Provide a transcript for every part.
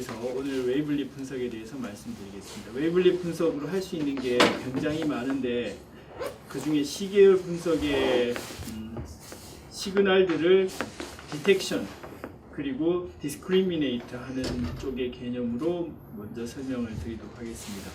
대해서 오늘 웨이블리 분석에 대해서 말씀드리겠습니다. 웨이블리 분석으로 할 수 있는 게 굉장히 많은데 그 중에 시계열 분석의 시그널들을 디텍션 그리고 디스크리미네이트 하는 쪽의 개념으로 먼저 설명을 드리도록 하겠습니다.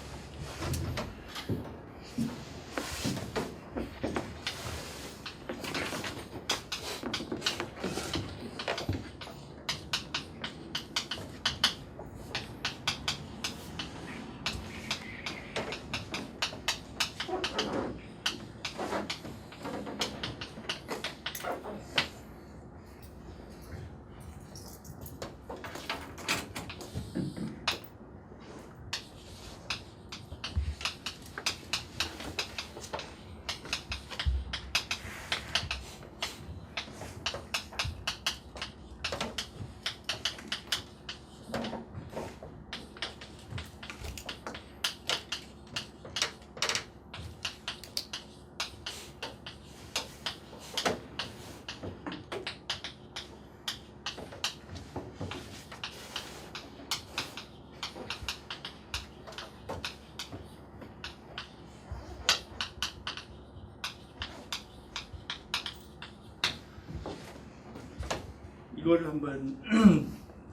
이거를 한번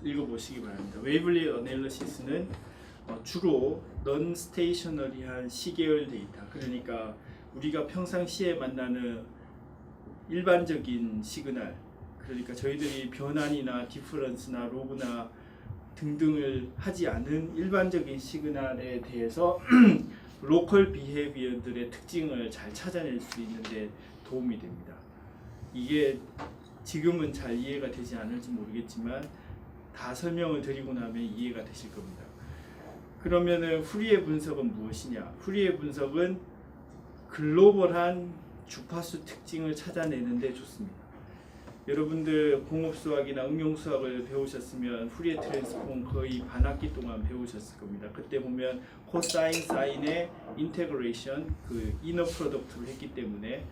읽어보시기 바랍니다. 웨이블리 어널리시스는 주로 넌 스테이셔너리한 시계열 데이터, 그러니까 우리가 평상시에 만나는 일반적인 시그널, 그러니까 저희들이 변환이나 디퍼런스나 로그나 등등을 하지 않은 일반적인 시그널에 대해서 로컬 비헤비어들의 특징을 잘 찾아낼 수 있는 데 도움이 됩니다. 이게 지금은 잘 이해가 되지 않을지 모르겠지만 다 설명을 드리고 나면 이해가 되실 겁니다. 그러면은 후리에 분석은 무엇이냐? 후리에 분석은 글로벌한 주파수 특징을 찾아내는 데 좋습니다. 여러분들 공업수학이나 응용수학을 배우셨으면 후리에 트랜스폼 거의 반학기 동안 배우셨을 겁니다. 그때 보면 코사인, 사인의 인테그레이션, 그 이너 프로덕트를 했기 때문에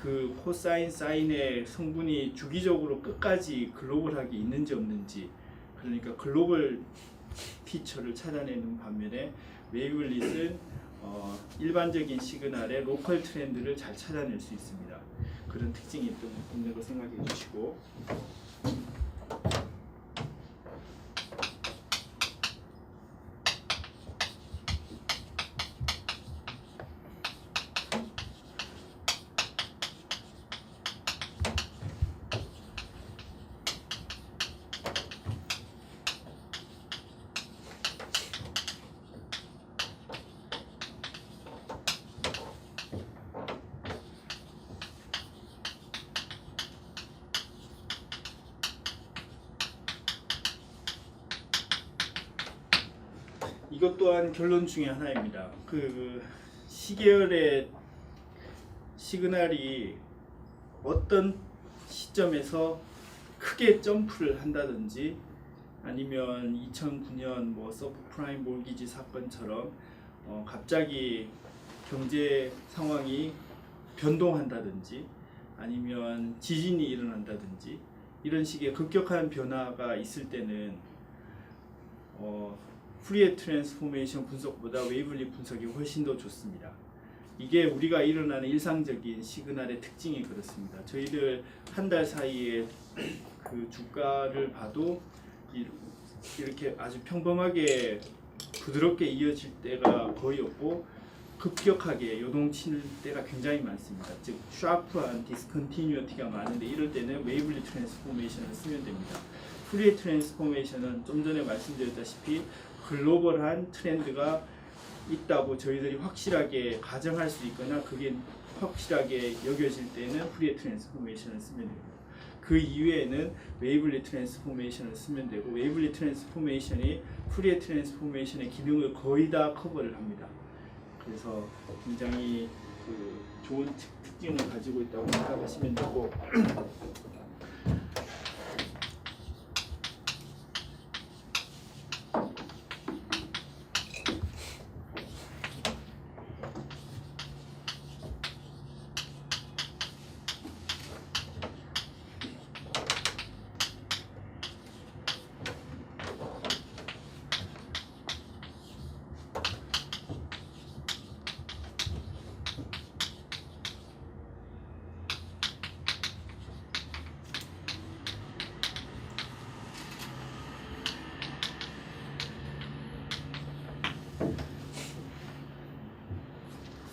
그 코사인, 사인의 성분이 주기적으로 끝까지 글로벌하게 있는지 없는지, 그러니까 글로벌 피처를 찾아내는 반면에 웨이블릿은 일반적인 시그널의 로컬 트렌드를 잘 찾아낼 수 있습니다. 그런 특징이 있는 거 생각해 주시고, 이것 또한 결론 중에 하나입니다. 그 시계열의 시그널이 어떤 시점에서 크게 점프를 한다든지, 아니면 2009년 뭐 서브프라임 몰기지 사건처럼 갑자기 경제 상황이 변동한다든지, 아니면 지진이 일어난다든지, 이런 식의 급격한 변화가 있을 때는 후리에 트랜스포메이션 분석보다 웨이블리 분석이 훨씬 더 좋습니다. 이게 우리가 일어나는 일상적인 시그널의 특징이 그렇습니다. 저희들 한 달 사이에 그 주가를 봐도 이렇게 아주 평범하게 부드럽게 이어질 때가 거의 없고 급격하게 요동칠 때가 굉장히 많습니다. 즉 샤프한 디스컨티뉴어티가 많은데, 이럴 때는 웨이블리 트랜스포메이션을 쓰면 됩니다. 후리에 트랜스포메이션은 좀 전에 말씀드렸다시피 글로벌한 트렌드가 있다고 저희들이 확실하게 가정할 수 있거나 그게 확실하게 여겨질 때는 후리에 트랜스포메이션을 쓰면 됩니다. 그 이외에는 웨이블리 트랜스포메이션을 쓰면 되고, 웨이블리 트랜스포메이션이 후리에 트랜스포메이션의 기능을 거의 다 커버를 합니다. 그래서 굉장히 좋은 특징을 가지고 있다고 생각하시면 되고,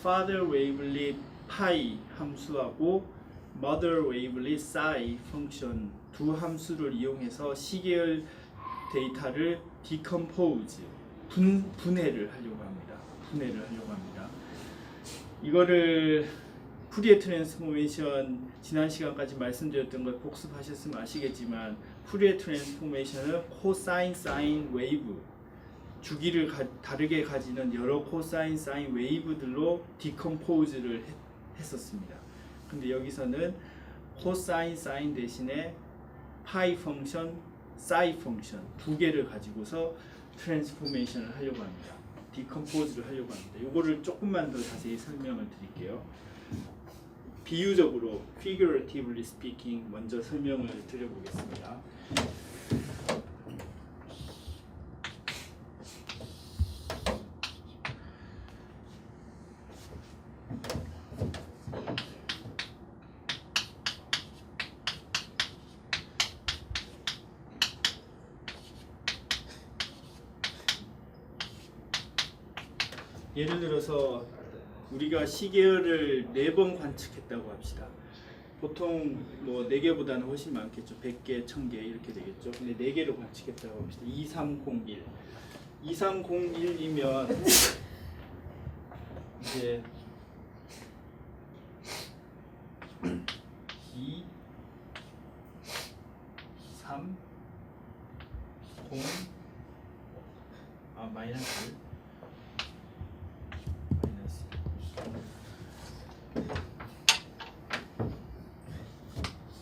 father wavelet pi 함수하고 mother wavelet psi 펑션 두 함수를 이용해서 시계열 데이터를 decompose 분해를 하려고 합니다. 이거를 푸리에 트랜스포메이션 지난 시간까지 말씀드렸던 걸 복습하셨으면 아시겠지만 푸리에 트랜스포메이션은 코사인 사인 웨이브 주기를 다르게 가지는 여러 코사인 사인 웨이브들로 디컴포즈를 했었습니다. 근데 여기서는 코사인 사인 대신에 파이 펑션, 사이 펑션 두 개를 가지고서 트랜스포메이션을 하려고 합니다. 디컴포즈를 하려고 합니다. 이거를 조금만 더 자세히 설명을 드릴게요. 비유적으로 figuratively speaking 먼저 설명을 드려보겠습니다. 예를 들어서 우리가 시계열을 4번 관측했다고 합시다. 보통 뭐 4개보다는 훨씬 많겠죠. 100개, 1000개 이렇게 되겠죠. 근데 4개를 관측했다고 합시다. 2301. 2301이면 이제 2 3 0 마이너스 1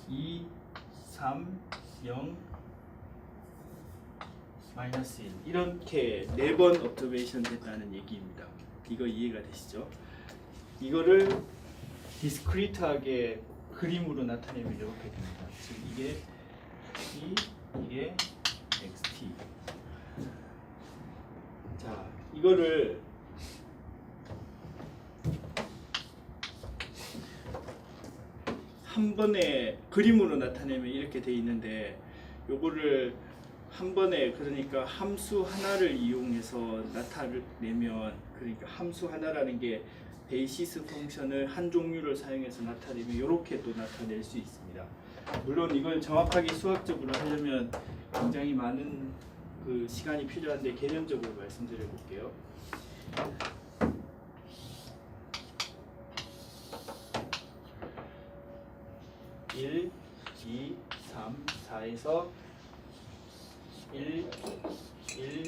2, 3, 0, 마이너스 1 이렇게 4번 observation 됐다는 얘기입니다. 이거 이해가 되시죠? 이거를 디스크리트하게 그림으로 나타내면 이렇게 됩니다. 즉 이게 T, 이게 XT. 자, 이거를 한 번에 그림으로 나타내면 이렇게 돼 있는데 요거를 한 번에 그러니까 함수 하나를 이용해서 나타내면 그러니까 함수 하나라는 게 베이시스 펑션을 한 종류를 사용해서 나타내면 이렇게 또 나타낼 수 있습니다. 물론 이걸 정확하게 수학적으로 하려면 굉장히 많은 그 시간이 필요한데 개념적으로 말씀드려 볼게요. 1, 2, 3, 4에서 1, 1,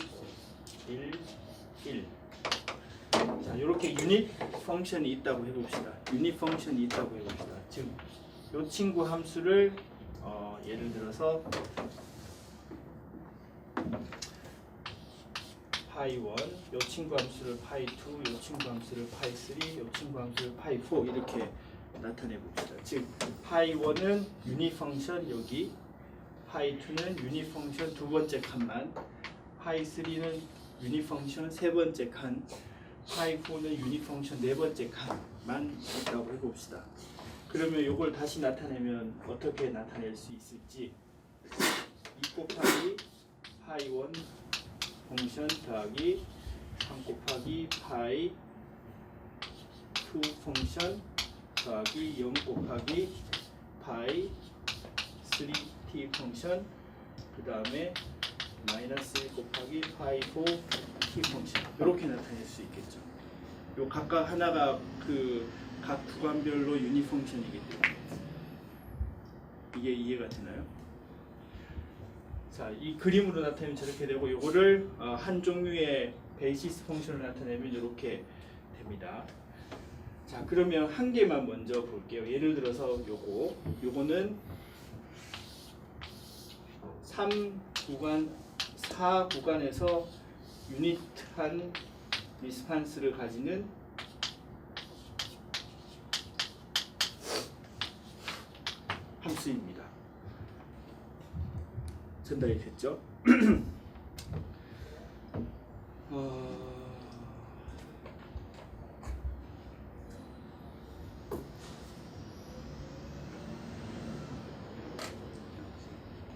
1, 1. 자, 이렇게 유닛 펑션이 있다고 해봅시다. 유닛 펑션이 있다고 해봅시다. 즉, 이 친구 함수를 예를 들어서 파이 1, 이 친구 함수를 파이 2, 이 친구 함수를 파이 3, 이 친구 함수를 파이 4 이렇게 나타내 봅시다. 즉 파이 1은 유닛 펑션 여기, 파이 2는 유닛 펑션 두 번째 칸만, 파이 3는 유닛 펑션 세 번째 칸, 파이 4는 유닛 펑션 네 번째 칸만 있다고 해봅시다. 그러면 이걸 다시 나타내면 어떻게 나타낼 수 있을지 2 곱하기 파이 1 펑션 더하기 3 곱하기 파이 2 펑션 더하기 0 곱하기 파이 3t 펑션 그 다음에 마이너스 1 곱하기 파이 4t 펑션 이렇게 나타낼 수 있겠죠. 요 각각 하나가 그 각 구간별로 유닛 펑션이기 때문에 이게 이해가 되나요? 자, 이 그림으로 나타내면 저렇게 되고 요거를 한 종류의 베이시스 펑션을 나타내면 이렇게 됩니다. 자, 그러면 한 개만 먼저 볼게요. 예를 들어서 요거는 4 구간에서 유니트한 리스판스를 가지는 함수입니다. 전달이 됐죠?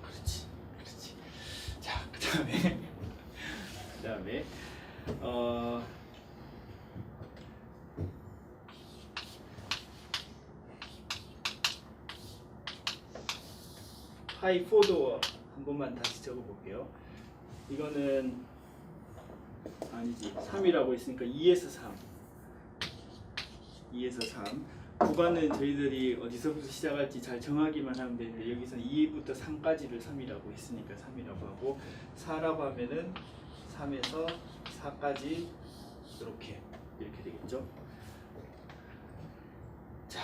그렇지. 자, 그다음에 하이 포도어 한 번만 다시 적어볼게요. 이거는 아니지 3이라고 했으니까 2에서 3 2에서 3 구간은 저희들이 어디서부터 시작할지 잘 정하기만 하면 되는데 여기서 2부터 3까지를 3이라고 했으니까 3이라고 하고 4라고 하면은 3에서 4까지 이렇게 되겠죠. 자,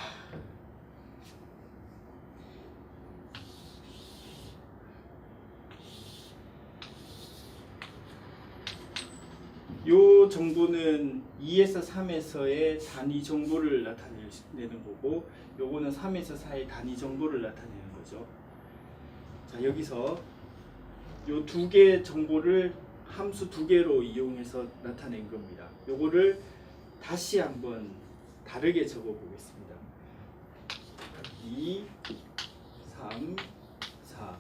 요 정보는 2에서 3에서의 단위 정보를 나타내는 거고 요거는 3에서 4의 단위 정보를 나타내는 거죠. 자, 여기서 요 두 개 정보를 함수 두 개로 이용해서 나타낸 겁니다. 요거를 다시 한번 다르게 적어 보겠습니다. 2, 3, 4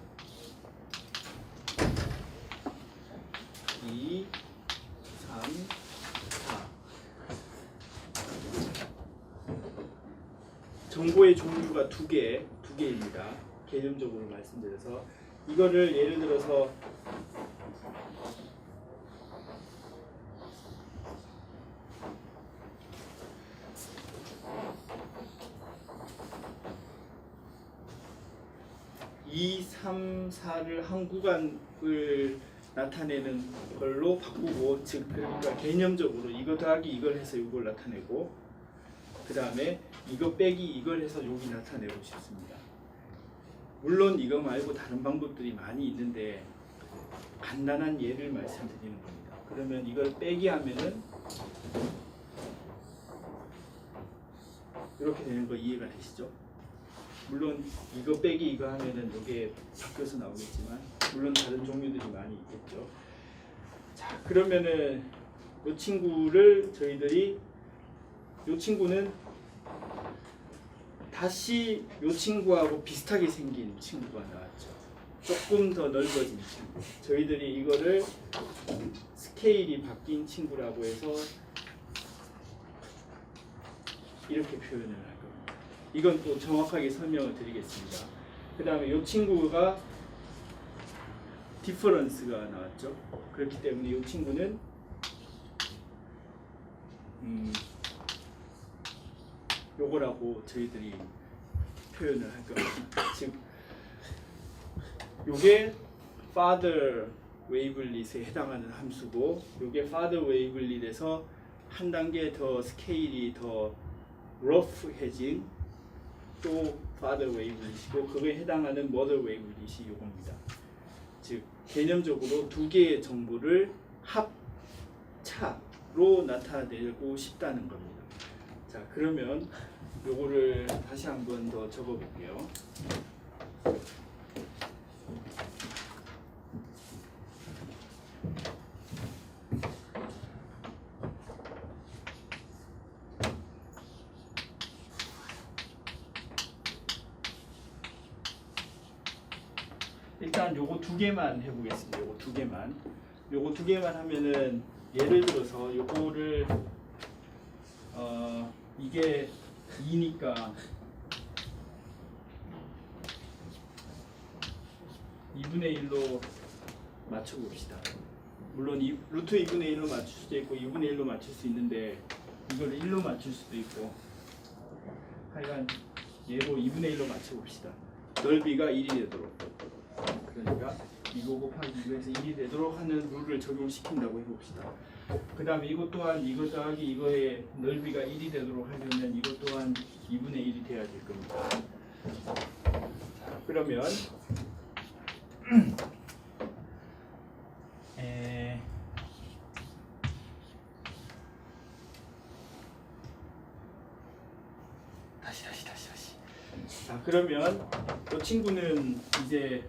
2, 3, 4 정보의 종류가 두 개입니다. 개념적으로 말씀드려서 이거를 예를 들어서 이, 3, 4를 한 구간을 나타내는 걸로 바꾸고 즉 그러니까 개념적으로 이거 더하기 이걸 해서 이걸 나타내고 그 다음에 이거 빼기 이걸 해서 여기 나타내고 싶습니다. 물론 이거 말고 다른 방법들이 많이 있는데 간단한 예를 말씀드리는 겁니다. 그러면 이걸 빼기 하면은 이렇게 되는 거 이해가 되시죠? 물론 이거 빼기 이거 하면은 이게 바뀌어서 나오겠지만 물론 다른 종류들이 많이 있겠죠. 자, 그러면은 이 친구를 저희들이 이 친구는 다시 이 친구하고 비슷하게 생긴 친구가 나왔죠. 조금 더 넓어진 친구. 저희들이 이거를 스케일이 바뀐 친구라고 해서 이렇게 표현을 할 겁니다. 이건 또 정확하게 설명을 드리겠습니다. 그 다음에 이 친구가 디퍼런스가 나왔죠. 그렇기 때문에 이 친구는 요거라고 저희들이 표현을 할 겁니다. 즉 요게 father wavelet에 해당하는 함수고 요게 father wavelet에서 한 단계 더 스케일이 더 rough해진 또 father wavelet이고 그거에 해당하는 mother wavelet이 요겁니다. 즉 개념적으로 두 개의 정보를 합차로 나타내고 싶다는 겁니다. 자, 그러면 요거를 다시 한번 더 적어 볼게요. 일단 요거 두 개만 해보겠습니다. 요거 두 개만 하면은 예를 들어서 요거를 이게 2니까 2분의 1로 맞춰봅시다. 물론 루트 2분의 1로 맞출 수도 있고 2분의 1로 맞출 수 있는데 이걸 1로 맞출 수도 있고 하여간 얘로 2분의 1로 맞춰봅시다. 넓이가 1이 되도록. 그러니까 이거 곱하기 이거에서 1이 되도록 하는 룰을 적용시킨다고 해봅시다. 그 다음에 이것 또한 이거 더하기 이거의 넓이가 1이 되도록 하려면 이것 또한 2분의 1이 돼야 될 겁니다. 자, 그러면 다시. 자, 그러면 이 친구는 이제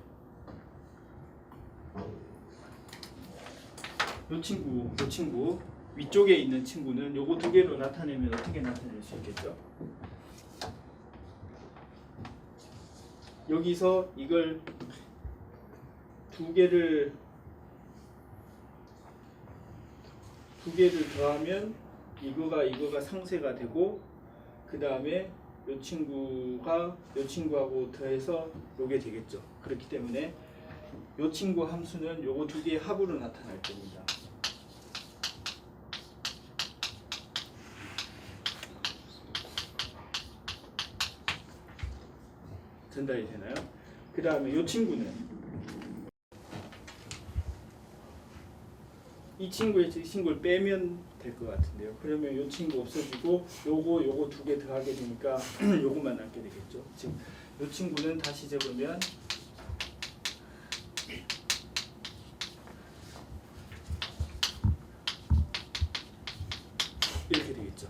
이 친구 위쪽에 있는 친구는 요거 두 개로 나타내면 어떻게 나타낼 수 있겠죠? 여기서 이걸 두 개를 더하면 이거가 상쇄가 되고 그 다음에 요 친구가 요 친구하고 더해서 요게 되겠죠. 그렇기 때문에 요 친구 함수는 요거 두 개의 합으로 나타날 겁니다. 전달이 되나요? 그 다음에 요 친구는 이 친구를 빼면 될 것 같은데요. 그러면 요 친구 없어지고 요거 두 개 더하게 되니까 요것만 남게 되겠죠. 지금 요 친구는 다시 적으면 이렇게 되겠죠.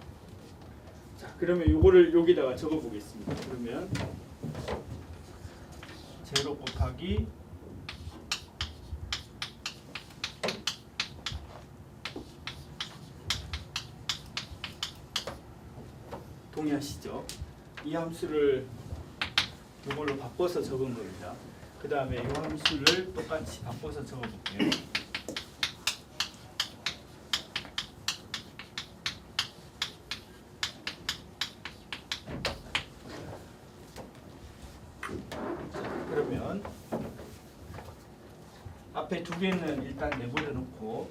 자, 그러면 요거를 여기다가 적어 보겠습니다. 그러면 제로 곱하기 동의하시죠? 이 함수를 이걸로 바꿔서 적은 겁니다. 그 다음에 이 함수를 똑같이 바꿔서 적어 볼게요. 그러면 앞에 두 개는 일단 내버려 놓고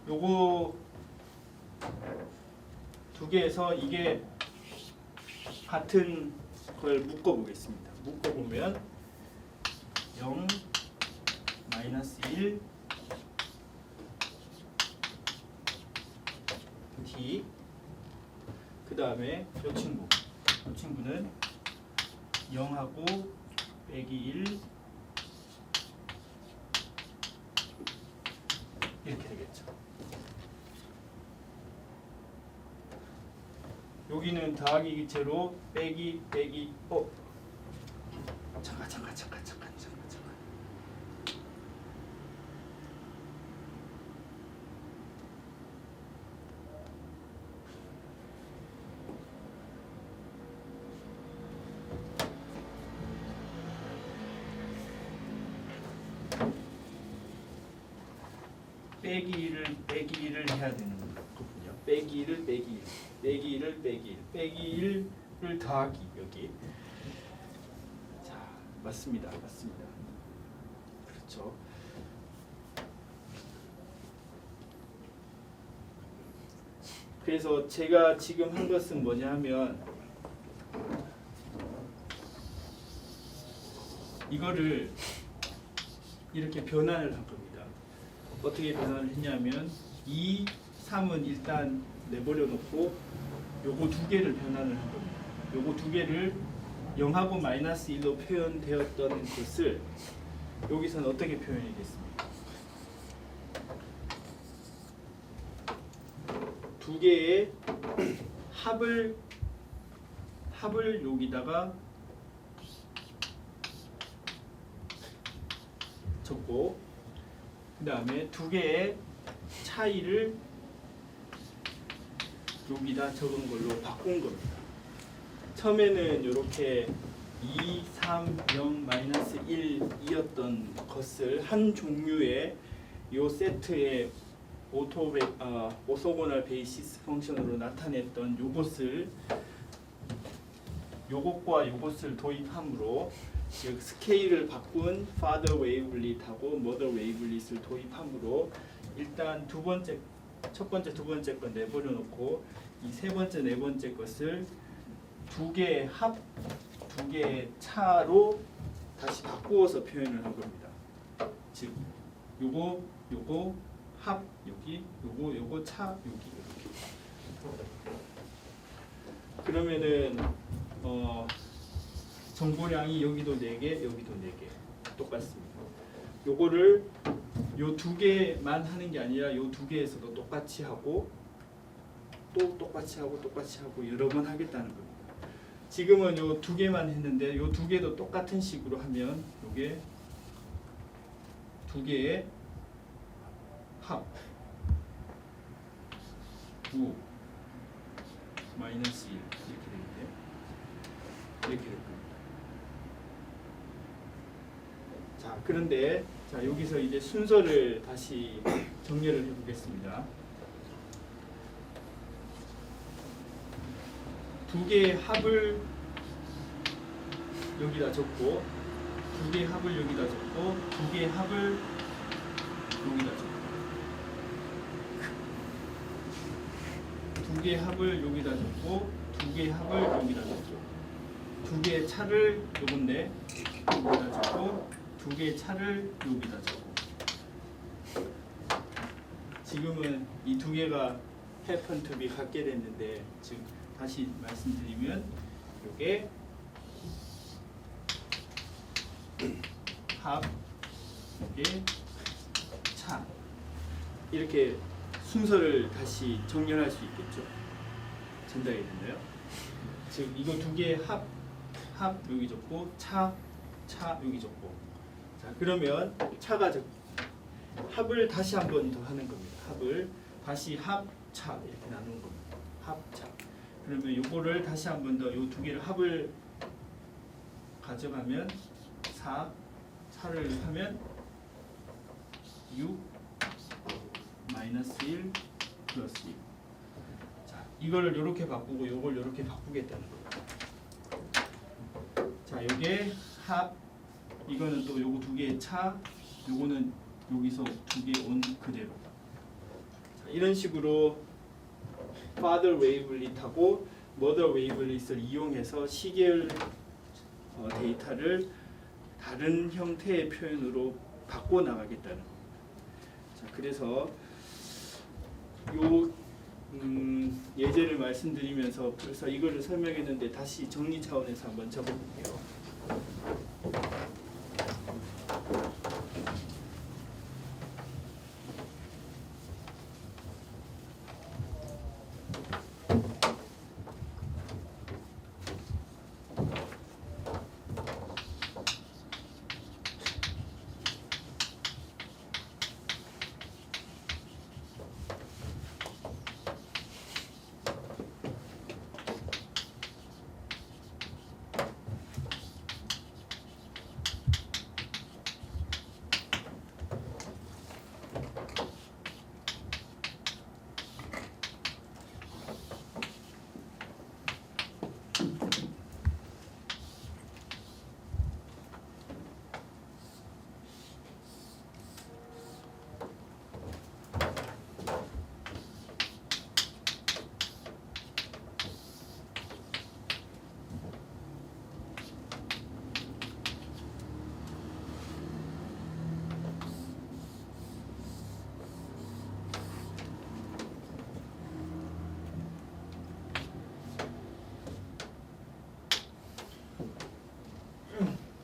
요거 두 개에서 이게 같은 걸 묶어 보겠습니다. 묶어 보면 0 마이너스 1 t 그 다음에 요 친구는 0하고 빼기 1 이렇게 되겠죠. 여기는 더하기 기체로 빼기 잠깐 빼기를 해야 되는 거군요. 빼기 1을 더하기 여기. 자, 맞습니다. 그렇죠. 그래서 제가 지금 한 것은 뭐냐면 이거를 이렇게 변환을 한 겁니다. 어떻게 변환을 했냐면 2, 3은 일단 내버려 놓고 요거 두 개를 변환을 한 겁니다. 요거 두 개를 0하고 마이너스 1로 표현되었던 것을 여기서는 어떻게 표현이 됐습니까? 두 개의 합을 여기다가 적고 그 다음에 두 개의 차이를 여기다 적은 걸로 바꾼 겁니다. 처음에는 이렇게 2, 3, 0, 마이너스 1이었던 것을 한 종류의 이 세트의 오소고널 베이시스 펑션으로 나타냈던 요것과 요것을 도입함으로 즉 스케일을 바꾼 father wavelet하고 mother wavelet을 도입함으로 일단 첫 번째, 두 번째 건 내버려 놓고 이 세 번째, 네 번째 것을 두 개의 두 개의 차로 다시 바꾸어서 표현을 한 겁니다. 즉 요거 합 여기, 요거 차 여기 이렇게. 그러면은 정보량이 여기도 4개, 여기도 4개 똑같습니다. 요거를 요 두 개만 하는 게 아니라 요 두 개에서도 똑같이 하고 또 똑같이 하고 여러 번 하겠다는 겁니다. 지금은 요 두 개만 했는데 요 두 개도 똑같은 식으로 하면 요게 두 개의 합 9 마이너스 1 이렇게 되는데 이렇게 될 겁니다. 자, 그런데 자, 여기서 이제 순서를 다시 정렬을 해보겠습니다. 두 개의 합을 여기다 적고, 두 개의 합을 여기다 적고, 두 개의 합을 여기다 적고, 두 개의 합을 여기다 적고, 두 개의 합을 여기다 적고, 두 개의 차를 요건데 여기다 적고, 두 개의 차를 여기다 적고. 지금은 이 두 개가 happen to be 같게 됐는데, 지금 다시 말씀드리면 요게 합, 요게 차. 이렇게 순서를 다시 정렬할 수 있겠죠. 전달이 됐나요? 즉 이거 두 개의 합 여기 적고, 차 여기 적고. 자, 그러면 차가 합을 다시 한 번 더 하는 겁니다. 합을 다시 합차 이렇게 나누는 겁니다. 합차. 그러면 요거를 다시 한 번 더 요 두 개를 합을 가져가면 4, 차를 하면 6, 마이너스 1, 플러스 2. 자, 이거를 요렇게 바꾸고 요걸 요렇게 바꾸겠다는 거예요. 자, 요게 합, 이거는 또 요거 두 개의 차, 요거는 여기서 두 개 온 그대로. 자, 이런 식으로 father wavelet하고 mother wavelet을 이용해서 시계열 데이터를 다른 형태의 표현으로 바꿔 나가겠다는 겁니다. 자, 그래서 요 예제를 말씀드리면서 그래서 이거를 설명했는데 다시 정리 차원에서 한번 적어볼게요.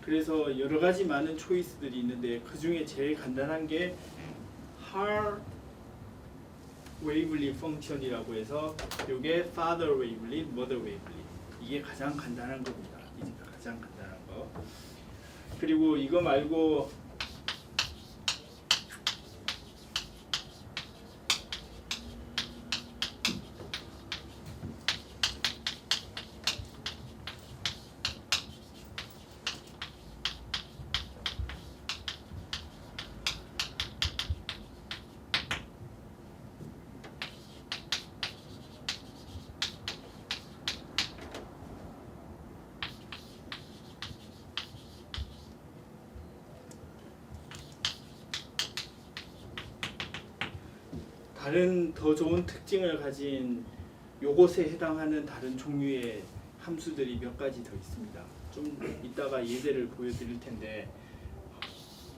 그래서 여러 가지 많은 초이스들이 있는데 그 중에 제일 간단한 게 har wavelet function이라고 해서 이게 father wavelet, mother wavelet 이게 가장 간단한 겁니다. 이게 가장 간단한 거. 그리고 이거 말고 다른 더 좋은 특징을 가진 요것에 해당하는 다른 종류의 함수들이 몇 가지 더 있습니다. 좀 이따가 예제를 보여드릴 텐데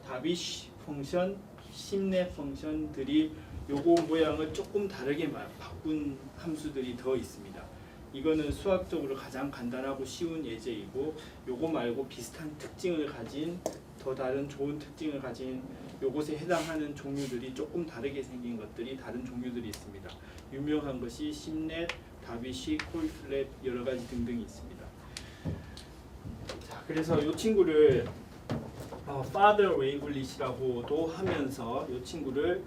다비쉬 펑션, 심넷 펑션들이 요거 모양을 조금 다르게 바꾼 함수들이 더 있습니다. 이거는 수학적으로 가장 간단하고 쉬운 예제이고 요거 말고 비슷한 특징을 가진 더 다른 좋은 특징을 가진 요것에 해당하는 종류들이 조금 다르게 생긴 것들이 다른 종류들이 있습니다. 유명한 것이 심넷, 다비쉬, 콜플렛 여러 가지 등등이 있습니다. 자, 그래서 이 친구를 father wavelet이라고도 하면서 이 친구를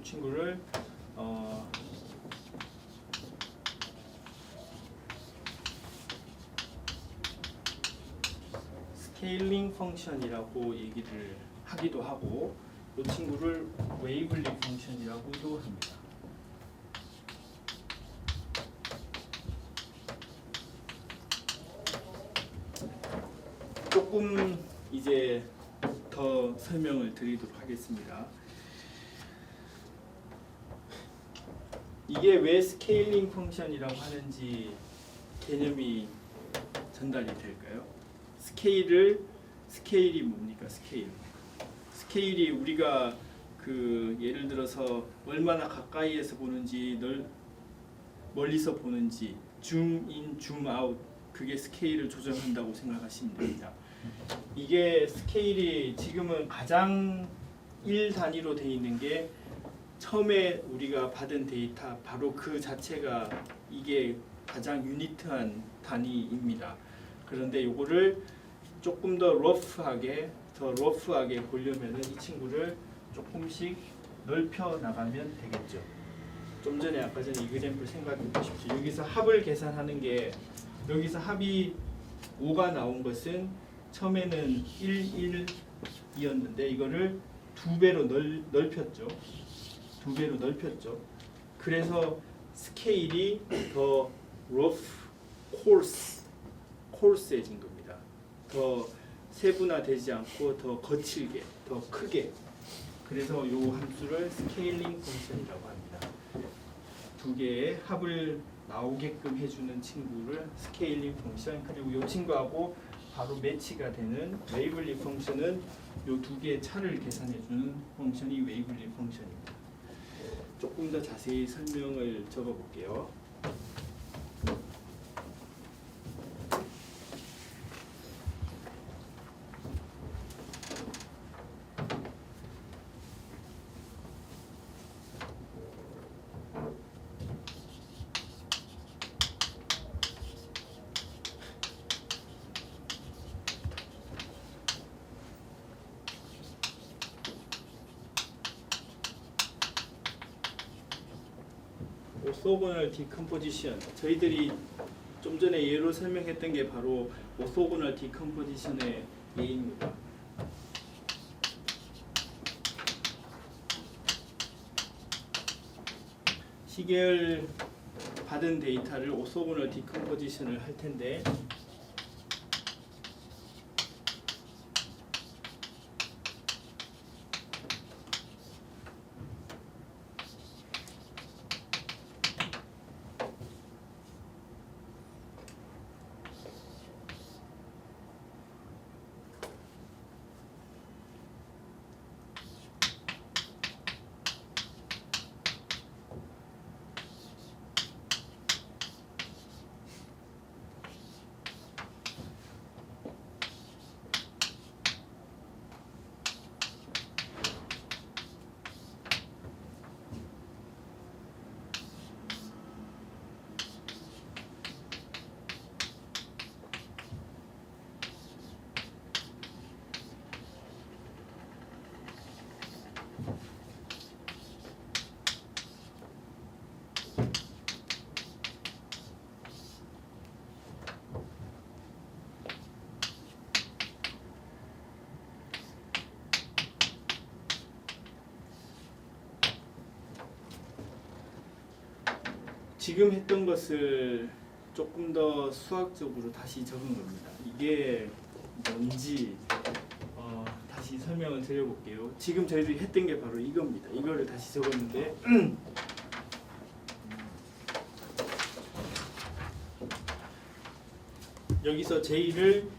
친구를 스케일링 펑션이라고 얘기를 하기도 하고 이 친구를 웨이블리 펑션이라고도 합니다. 조금 이제 더 설명을 드리도록 하겠습니다. 이게 왜 스케일링 펑션이라고 하는지 개념이 전달이 될까요? 스케일이 뭡니까? 스케일이 우리가 그 예를 들어서 얼마나 가까이에서 보는지 멀리서 보는지 줌인 줌아웃 그게 스케일을 조정한다고 생각하시면 됩니다. 이게 스케일이 지금은 가장 1단위로 되어 있는 게 처음에 우리가 받은 데이터 바로 그 자체가 이게 가장 유니트한 단위입니다. 그런데 이거를 조금 더 러프하게 보려면은 이 친구를 조금씩 넓혀 나가면 되겠죠. 좀 전에 아까 전에 이 그래프를 생각해 보십시오. 여기서 합을 계산하는 게 여기서 합이 5가 나온 것은 처음에는 1, 1이었는데 이거를 2배로 넓혔죠. 2배로 넓혔죠. 그래서 스케일이 더 rough, coarse해진 겁니다. 더 세분화되지 않고 더 거칠게, 더 크게. 그래서 이 함수를 스케일링 펑션이라고 합니다. 두 개의 합을 나오게끔 해주는 친구를 스케일링 펑션, 그리고 이 친구하고 바로 매치가 되는 웨이블리 펑션은 이 두 개의 차를 계산해주는 펑션이 웨이블리 펑션입니다. 조금 더 자세히 설명을 적어볼게요. 오소고널 디컴포지션, 저희들이 좀 전에 예로 설명했던 게 바로 오소고널 디컴포지션의 예입니다. 시계열 받은 데이터를 오소고널 디컴포지션을 할 텐데 지금 했던 것을 조금 더 수학적으로 다시 적은 겁니다. 이게 뭔지 다시 설명을 드려볼게요. 지금 저희들이 했던 게 바로 이겁니다. 이거를 다시 적었는데 여기서 J를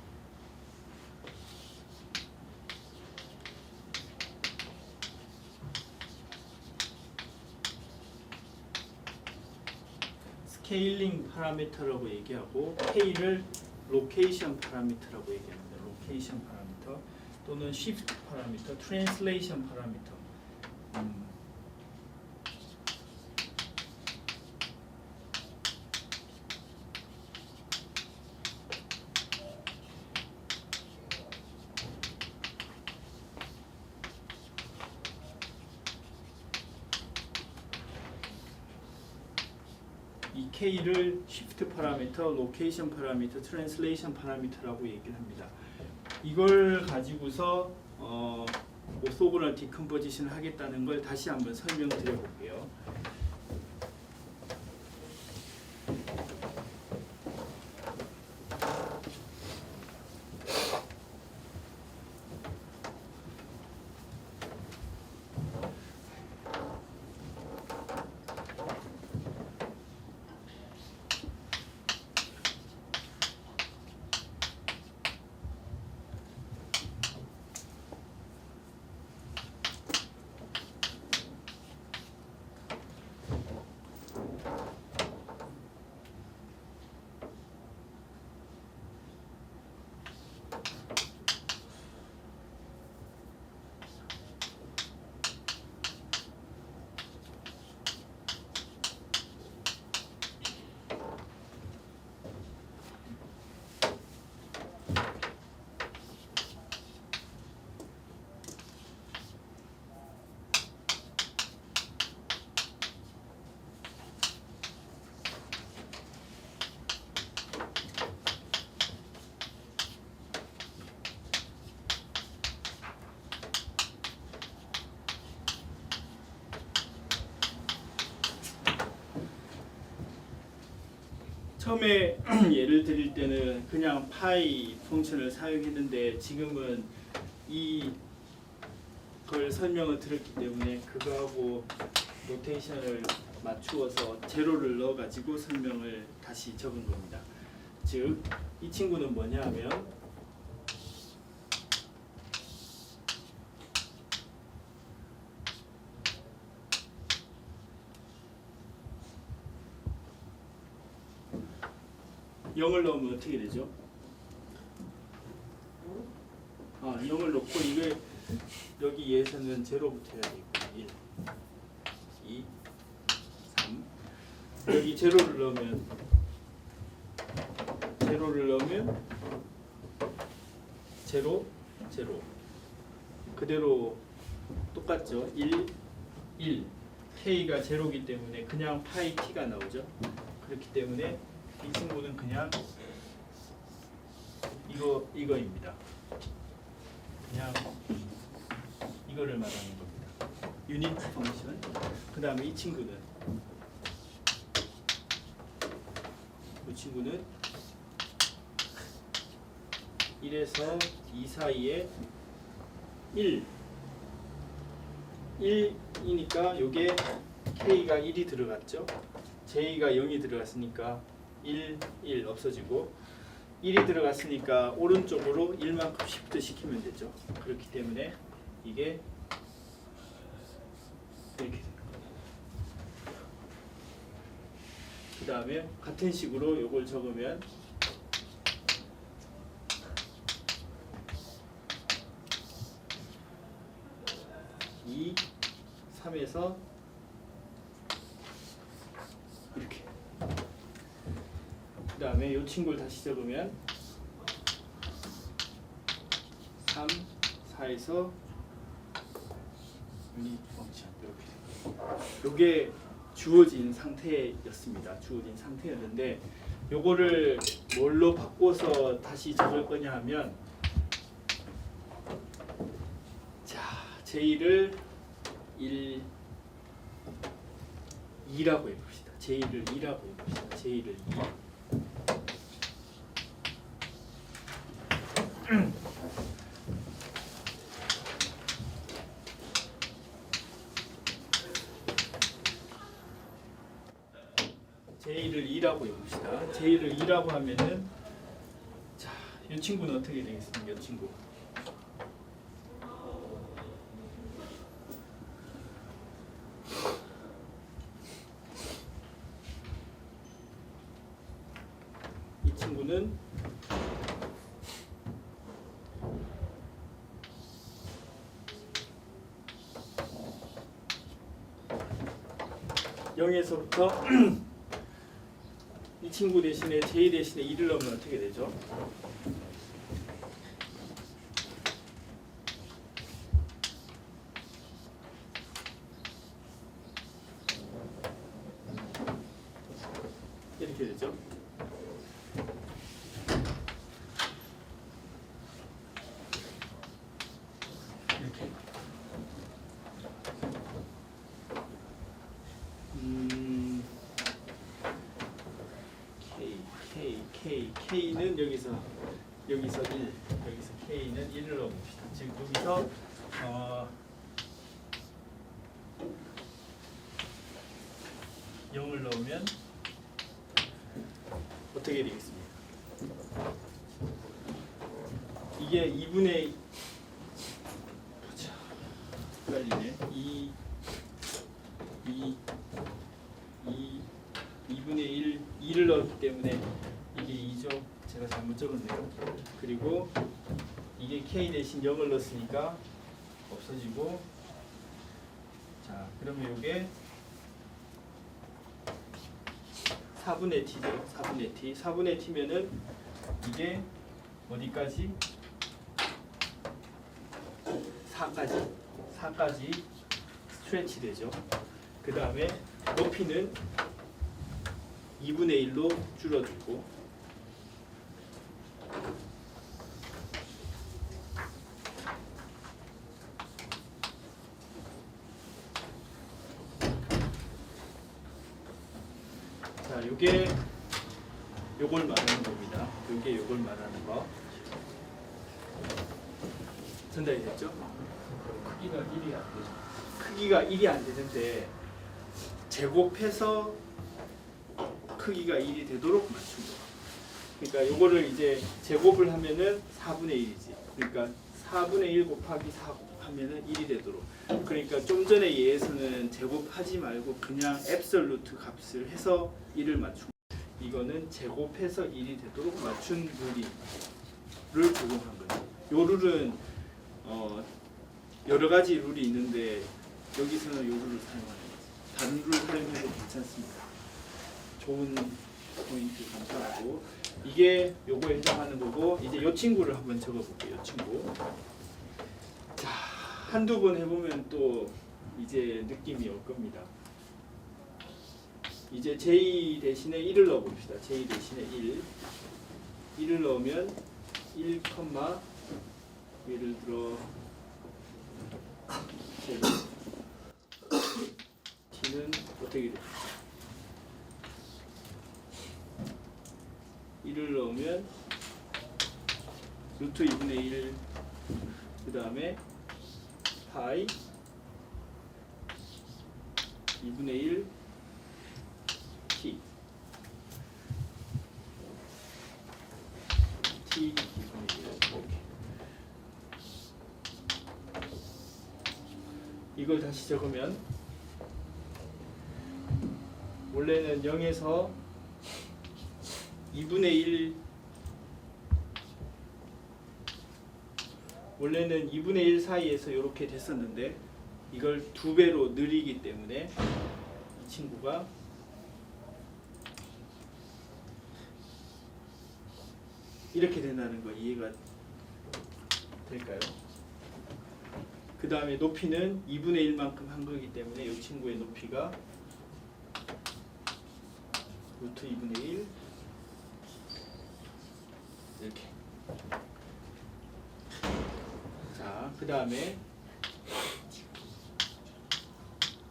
스케일링 파라미터라고 얘기하고 K를 로케이션 파라미터라고 얘기합니다. 로케이션 파라미터 또는 시프트 파라미터, 트랜슬레이션 파라미터. K를 Shift 파라미터, 로케이션 파라미터, 트랜슬레이션 파라미터라고 얘기를 합니다. 이걸 가지고서 오소고널 디컴포지션을 하겠다는 걸 다시 한번 설명드려 볼게요. 처음에 예를 드릴 때는 그냥 파이 펑션을 사용했는데 지금은 이걸 설명을 드렸기 때문에 그거하고 로테이션을 맞추어서 제로를 넣어 가지고 설명을 다시 적은 겁니다. 즉 이 친구는 뭐냐 하면 영을 넣으면 어떻게 되죠? 0을 넣고 이게 여기에서는 제로부터 해야 되고 1, 2, 3 여기 제로를 넣으면 제로, 제로 그대로 똑같죠? 1, 1 K가 제로기 때문에 그냥 파이 T가 나오죠? 그렇기 때문에 이 친구는 그냥 이거입니다. 그냥 이거를 말하는 겁니다. 유닛 펑션. 그 다음에 이 친구는 이 친구는 1에서 2 사이에 1이니까 요게 K가 1이 들어갔죠. J가 0이 들어갔으니까 1, 1 없어지고 1이 들어갔으니까 오른쪽으로 1만큼 시프트 시키면 되죠. 그렇기 때문에 이게 이렇게 됩니다. 그 다음에 같은 식으로 요걸 적으면 이 3에서 이렇게 그 다음에 이 친구를 다시 적으면 3, 4에서 유닛 펑션 이렇게 요게 주어진 상태였습니다. 주어진 상태였는데 요거를 뭘로 바꿔서 다시 적을 거냐 하면 자 J를 1, 2라고 해봅시다. J를 2라고 해봅시다. J를 2 J를 2라고 해봅시다. J를 2라고 하면은 자, 이 친구는 어떻게 되겠습니까? 이 친구 이 친구는 0에서부터 이 친구 대신에 J 대신에 2를 넣으면 어떻게 되죠? K는 여기서 1, 여기서 K는 1을 넣어봅시다. 즉 여기서 0을 넣으면 어떻게 되겠습니까? 이게 2분의 보자. 헷갈리네. 2분의 1, 2를 넣었기 때문에 이게 2죠. 제가 잘못 적었네요. 그리고 이게 K 대신 0을 넣었으니까 없어지고, 자 그러면 이게 4분의 t죠. 4분의 t. 4분의 t면은 이게 어디까지? 4까지 스트레치 되죠. 그 다음에 높이는 2분의 1로 줄어들고, 자 요게 요걸 말하는 겁니다. 요게 요걸 말하는 거. 전달이 됐죠? 크기가 1이 안 되죠. 크기가 1이 안 되는데 제곱해서 크기가 1이 되도록 맞춘 거. 그러니까 요거를 이제 제곱을 하면은 4분의 1이지. 그러니까 4분의 1 곱하기 4 하면은 1이 되도록. 그러니까 좀 전에 예에서는 제곱하지 말고 그냥 앱솔루트 값을 해서 1을 맞춘 거. 이거는 제곱해서 1이 되도록 맞춘 룰을 적용한 거죠. 요 룰은 여러 가지 룰이 있는데 여기서는 요 룰을 사용하는 거죠. 다른 룰 사용해도 괜찮습니다. 좋은 포인트 감사하고, 이게 요거에 해당하는 거고, 이제 요 친구를 한번 적어볼게요. 요 친구. 자, 한두 번 해보면 또 이제 느낌이 올 겁니다. 이제 J 대신에 1을 넣어봅시다. J 대신에 1을 넣으면 1, 예를 들어 T는 어떻게 됩니까? 1을 넣으면 루트 2분의 1, 그 다음에 파이 2분의 1 T 2분의 1 이렇게. 이걸 다시 적으면 원래는 0에서 2분의 1, 원래는 2분의 1 사이에서 이렇게 됐었는데 이걸 2배로 늘리기 때문에 이 친구가 이렇게 된다는 거 이해가 될까요? 그 다음에 높이는 2분의 1만큼 한 거기 때문에 이 친구의 높이가 루트 2분의 1 이렇게. 자, 그 다음에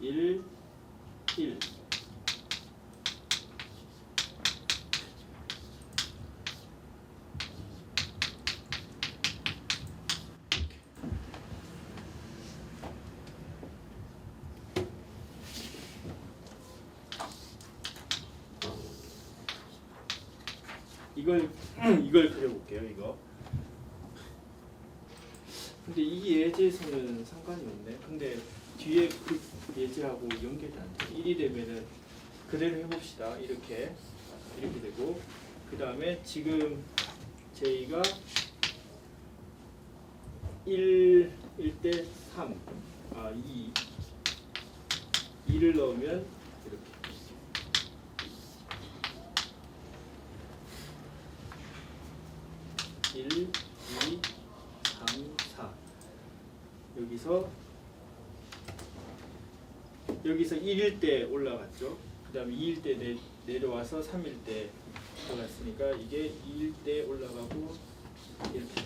1, 1. 이걸 그려볼게요. 이거. 근데 이 예제에서는 상관이 없네. 근데 뒤에 그 예제하고 연결이 안 돼. 1이 되면은 그대로 해봅시다. 이렇게 되고, 그 다음에 지금 J가 1일 때 3, 2를 넣으면 이렇게. 1, 2, 3, 4. 여기서 1일 때 올라갔죠. 그 다음에 2일 때 내려와서 3일 때 올라갔으니까 이게 2일 때 올라가고 이렇게.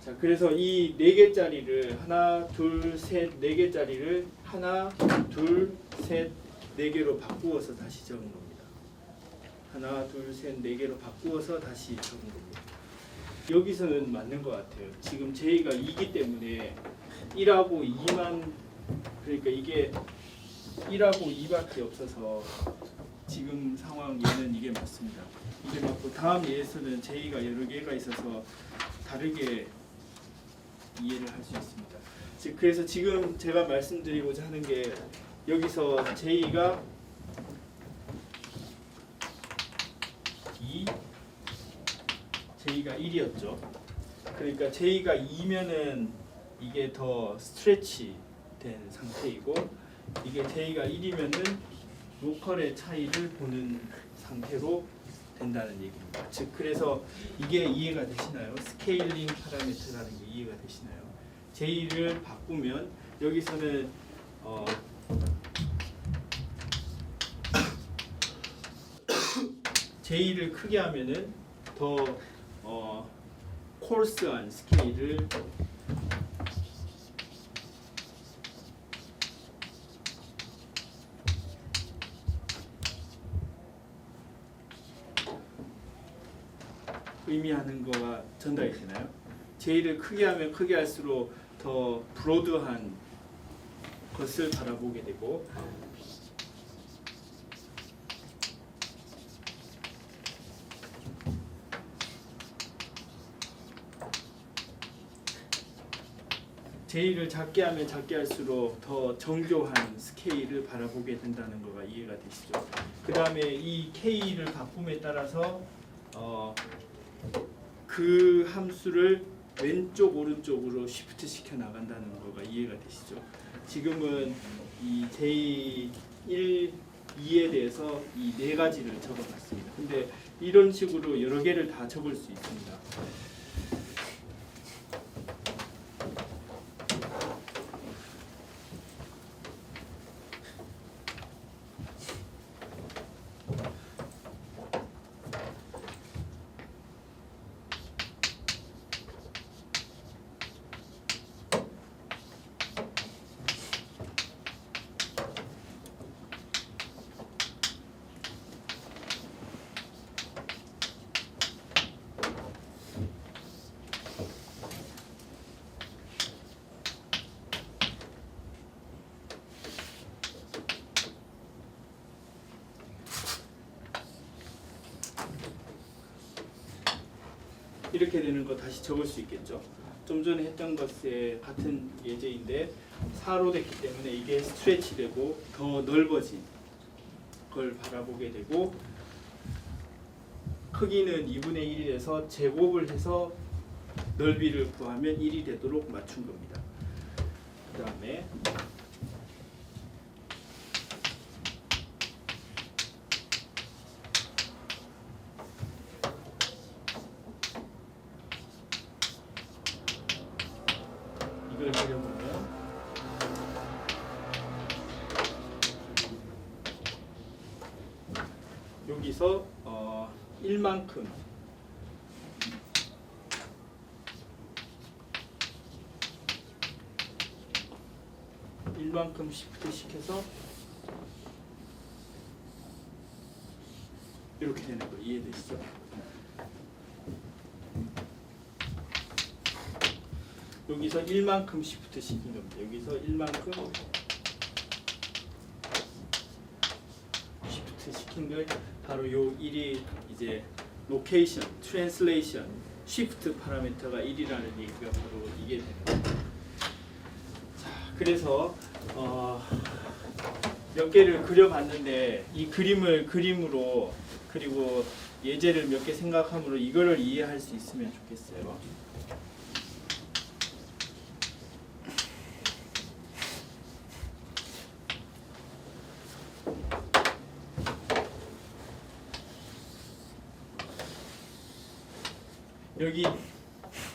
자, 그래서 이 네 개짜리를 하나, 둘, 셋, 네 개짜리를 하나, 둘, 셋, 네 개로 바꾸어서 다시 적은 겁니다. 하나, 둘, 셋, 네 개로 바꾸어서 다시 적은 겁니다. 여기서는 맞는 것 같아요. 지금 J가 2기 때문에 1하고 2만, 그러니까 이게 1하고 2밖에 없어서 지금 상황 얘는 이게 맞습니다. 이게 맞고 다음 예에서는 J가 여러 개가 있어서 다르게 이해를 할 수 있습니다. 그래서 지금 제가 말씀드리고자 하는 게 여기서 J가 2, J가 1이었죠. 그러니까 J가 2면은 이게 더 스트레치 된 상태이고 이게 J가 1이면은 로컬의 차이를 보는 상태로 된다는 얘기입니다. 즉 그래서 이게 이해가 되시나요? 스케일링 파라미터라는 게 이해가 되시나요? J를 바꾸면 여기서는 J를 크게 하면은 더 코arse한 스케일을 의미하는 거가 전달이 되나요? J를 크게 하면 크게 할수록 더 브로드한 것을 바라보게 되고 J를 작게 하면 작게 할수록 더 정교한 스케일을 바라보게 된다는 거가 이해가 되시죠? 그 다음에 이 K를 바꿈에 따라서 그 함수를 왼쪽 오른쪽으로 시프트 시켜 나간다는 거가 이해가 되시죠? 지금은 이 J1, 2에 대해서 이 네 가지를 적어봤습니다. 근데 이런 식으로 여러 개를 다 적을 수 있습니다. 이렇게 되는 거 다시 적을 수 있겠죠. 좀 전에 했던 것에 같은 예제인데 4로 됐기 때문에 이게 스트레치 되고 더 넓어진 걸 바라보게 되고 크기는 2분의 1이 돼서 제곱을 해서 넓이를 구하면 1이 되도록 맞춘 겁니다. 그 다음에 이걸 그려보면 여기서 1만큼 시프트 시켜서 이렇게 되는 거 이해되시죠? 여기서 1만큼 시프트 시킨 겁니다. 여기서 1만큼 시프트 시킨 걸 바로 요 1이 이제 로케이션, 트랜슬레이션, 시프트 파라미터가 1이라는 얘기가 바로 이게 됩니다. 자, 그래서 몇 개를 그려봤는데 이 그림을 그림으로 그리고 예제를 몇 개 생각함으로 이거를 이해할 수 있으면 좋겠어요. 여기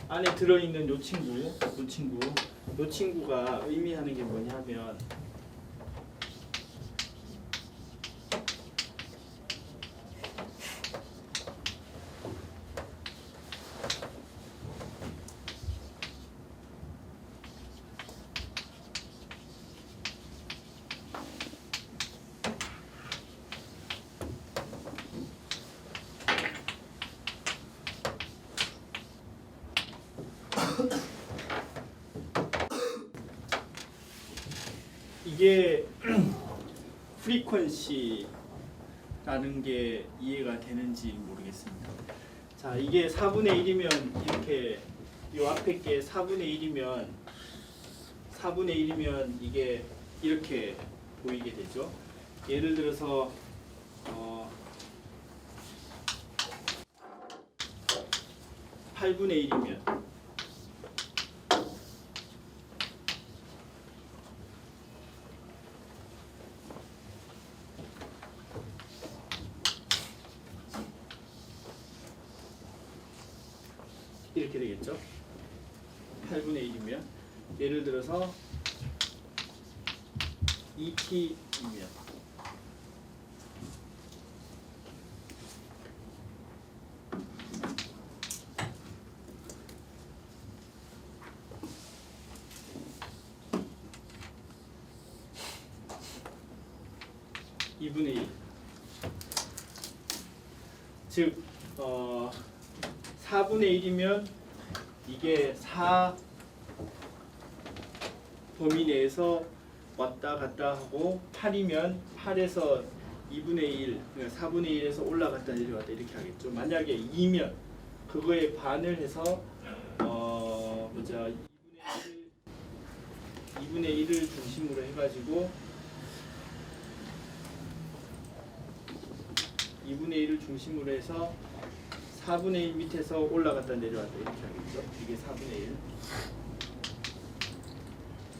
안에 들어있는 요 친구가 의미하는 게 뭐냐면 이게 프리퀀시라는 게 이해가 되는지 모르겠습니다. 자, 이게 4분의 1이면 이렇게 요 앞에 게 4분의 1이면 이게 이렇게 보이게 되죠. 예를 들어서 8분의 1이면 이렇게 되겠죠. 8분의 1이면 예를 들어서 2p이면 (2분의 1) 즉 4분의 1이면 이게 4 범위 내에서 왔다 갔다 하고 8이면 8에서 2분의 1, 그러니까 4분의 1에서 올라갔다 내려왔다 이렇게 하겠죠. 만약에 2면 그거에 반을 해서 2분의 1을 중심으로 해가지고 2분의 1을 중심으로 해서 4분의 1 밑에서 올라갔다 내려왔다 이렇게 하겠죠. 이게 4분의 1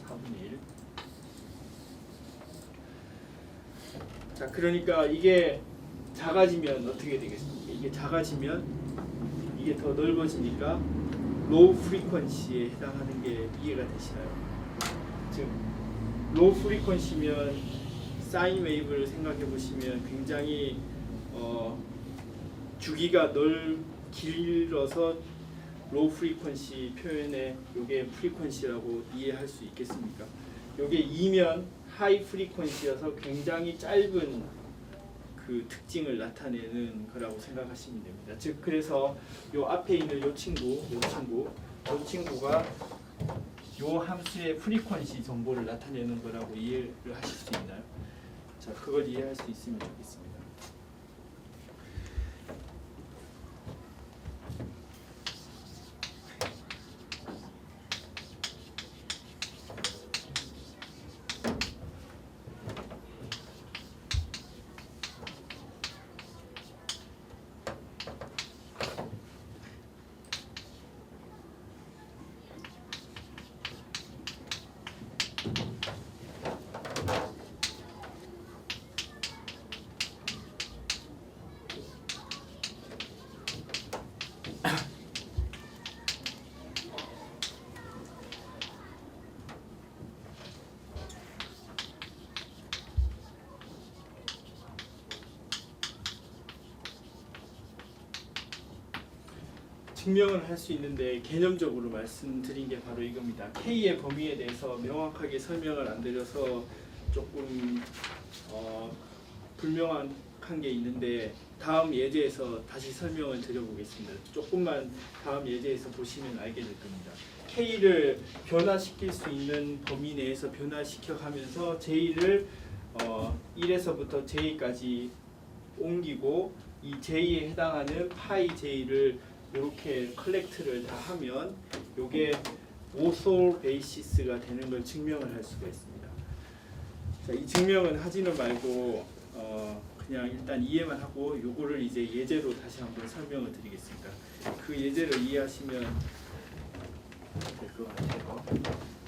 4분의 1 자, 그러니까 이게 작아지면 어떻게 되겠습니까? 이게 작아지면 이게 더 넓어지니까 로우 프리퀀시에 해당하는 게 이해가 되시나요? 즉 로우 프리퀀시면 사인 웨이브를 생각해 보시면 굉장히 주기가 길어서 로우 프리퀀시 표현에 요게 프리퀀시라고 이해할 수 있겠습니까? 요게 2면 하이 프리퀀시여서 굉장히 짧은 그 특징을 나타내는 거라고 생각하시면 됩니다. 즉 그래서 요 앞에 있는 요 친구가 요 함수의 프리퀀시 정보를 나타내는 거라고 이해를 하실 수 있나요? 자, 그걸 이해할 수 있으면 좋겠습니다. 증명을 할 수 있는데 개념적으로 말씀드린 게 바로 이겁니다. K의 범위에 대해서 명확하게 설명을 안 드려서 조금 불명확한 게 있는데 다음 예제에서 다시 설명을 드려보겠습니다. 조금만 다음 예제에서 보시면 알게 될 겁니다. K를 변화시킬 수 있는 범위 내에서 변화시켜 가면서 J를 1에서부터 J까지 옮기고 이 J에 해당하는 파이 J를 이렇게 컬렉트를 다 하면 이게 오솔 베이시스가 되는 걸 증명을 할 수가 있습니다. 자, 이 증명은 하지는 말고 그냥 일단 이해만 하고 요거를 이제 예제로 다시 한번 설명을 드리겠습니다. 그 예제를 이해하시면 될 것 같아요.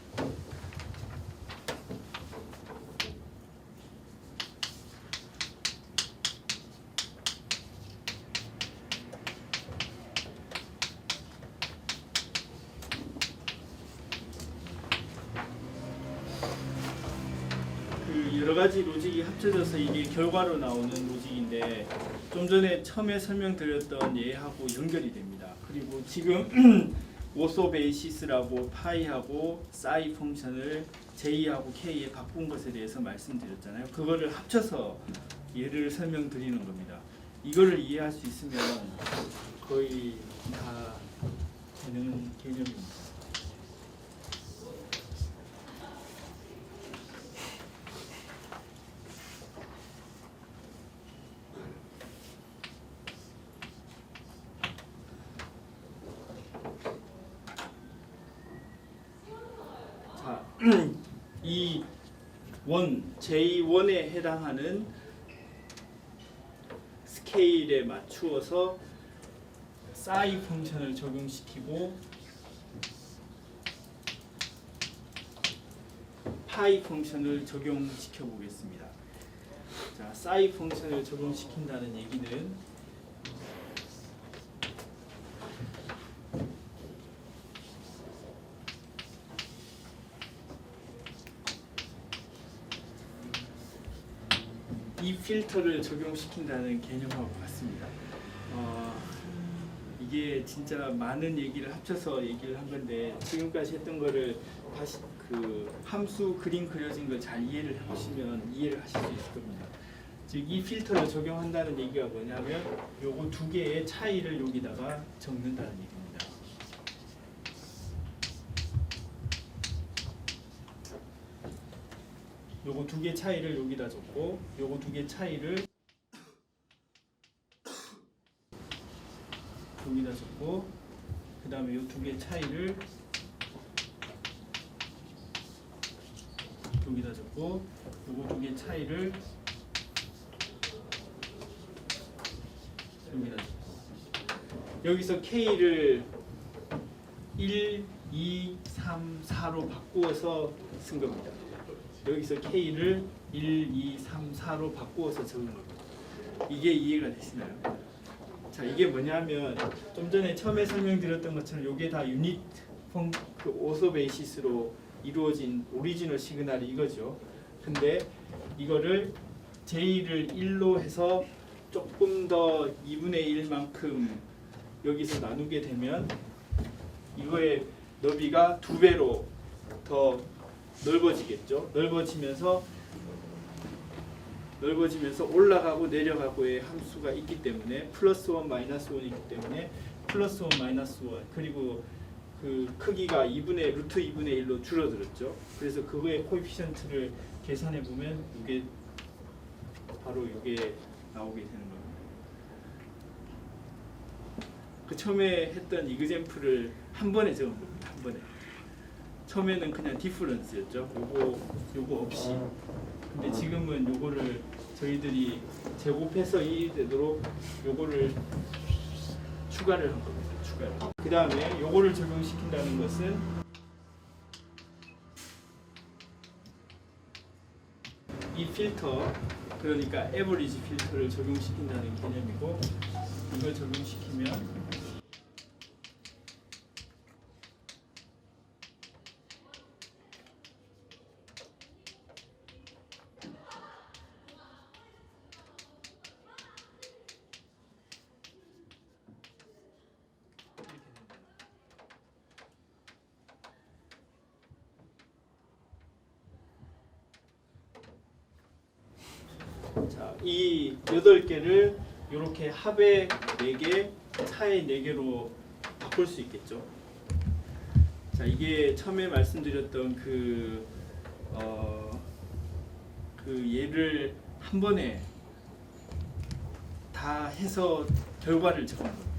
여러 가지 로직이 합쳐져서 이게 결과로 나오는 로직인데 좀 전에 처음에 설명드렸던 예하고 연결이 됩니다. 그리고 지금 오소 베이시스라고 파이하고 사이 펑션을 J하고 K에 바꾼 것에 대해서 말씀드렸잖아요. 그거를 합쳐서 예를 설명드리는 겁니다. 이거를 이해할 수 있으면 거의 다 되는 개념입니다. 이 J1에 해당하는 스케일에 맞추어서 사이 펑션을 적용시키고 파이 펑션을 적용시켜 보겠습니다. 자, 사이 펑션을 적용시킨다는 얘기는 이 필터를 적용시킨다는 개념하고 같습니다. 이게 진짜 많은 얘기를 합쳐서 얘기를 한 건데 지금까지 했던 거를 다시 그 함수 그림 그려진 걸 잘 이해를 해보시면 이해를 하실 수 있을 겁니다. 즉 이 필터를 적용한다는 얘기가 뭐냐면 요거 두 개의 차이를 여기다가 적는다는 얘기입니다. 요거 두 개 차이를 여기다 적고 요거 두 개 차이를 여기다 적고 그 다음에 요 두 개 차이를 여기다 적고 요거 두 개 차이를 여기다 적고 여기서 K를 1, 2, 3, 4로 바꾸어서 쓴 겁니다. 여기서 K를 1, 2, 3, 4로 바꾸어서 적은 겁니다. 이게 이해가 되시나요? 자, 이게 뭐냐면 좀 전에 처음에 설명드렸던 것처럼 이게 다 유닛 그 오소 베이시스로 이루어진 오리지널 시그널이 이거죠. 근데 이거를 J를 1로 해서 조금 더 2분의 1만큼 여기서 나누게 되면 이거의 너비가 2배로 더 넓어지겠죠. 넓어지면서 올라가고 내려가고의 함수가 있기 때문에 플러스 1, 마이너스 1이 있기 때문에 플러스 1, 마이너스 1 그리고 그 크기가 루트 2분의 1로 줄어들었죠. 그래서 그거의 코에피션트를 계산해 보면 이게 바로 이게 나오게 되는 겁니다. 그 처음에 했던 이그젬플을 한 번에 적은 겁니다. 한 번에. 처음에는 그냥 디퍼런스였죠. 요거 없이. 근데 지금은 요거를 저희들이 제곱해서 이해되도록 요거를 추가를 한 겁니다. 추가를. 그 다음에 요거를 적용시킨다는 것은 이 필터, 그러니까 에버리지 필터를 적용시킨다는 개념이고 이걸 적용시키면 자, 이 8개를 이렇게 합의 4개, 차의 4개로 바꿀 수 있겠죠. 자, 이게 처음에 말씀드렸던 그 예를 한 번에 다 해서 결과를 적은 겁니다.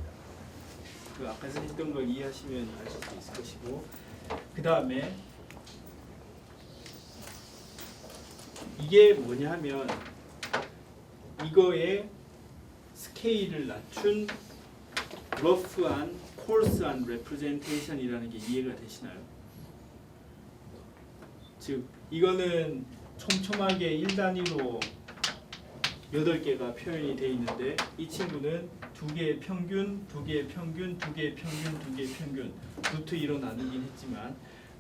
그 아까 했던 걸 이해하시면 아실 수 있을 것이고, 그 다음에 이게 뭐냐 하면 이거의 스케일을 낮춘 러프한 코arse한 레프레젠테이션이라는 게 이해가 되시나요? 즉 이거는 촘촘하게 1단위로 8개가 표현이 되어 있는데 이 친구는 2개의 평균, 2개의 평균, 2개의 평균, 2개의 평균 루트 2로 나누긴 했지만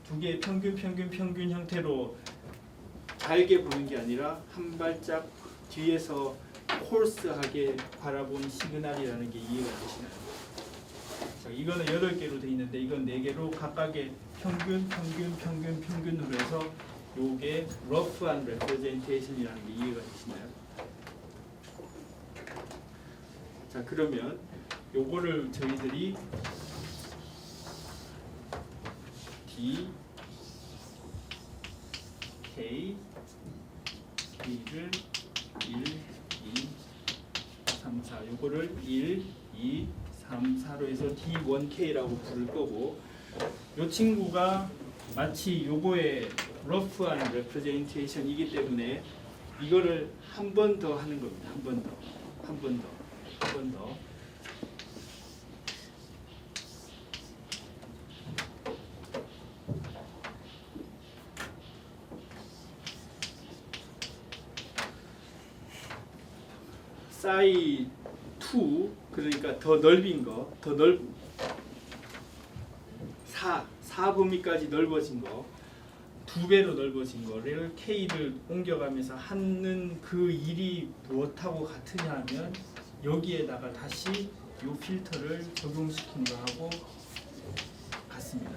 2개의 평균 형태로 잘게 보는 게 아니라 한 발짝 뒤에서 코arse하게 바라본 시그널이라는 게 이해가 되시나요? 자, 이거는 8개로 되어 있는데 이건 4개로 각각의 평균으로 해서 요게 러프한 레프레젠테이션이라는 게 이해가 되시나요? 자, 그러면 요거를 저희들이 D, K, B를 1, 2, 3, 4 요거를 1, 2, 3, 4로 해서 D1K라고 부를 거고 요 친구가 마치 요거의 러프한 레프레젠테이션이기 때문에 이거를 한 번 더 하는 겁니다. 한 번 더. 사이 2 그러니까 더 넓인 거, 더 4 범위까지 넓어진 거, 2배로 넓어진 거를 K를 옮겨가면서 하는 그 일이 무엇하고 같으냐 하면 여기에다가 다시 이 필터를 적용시키는 거하고 같습니다.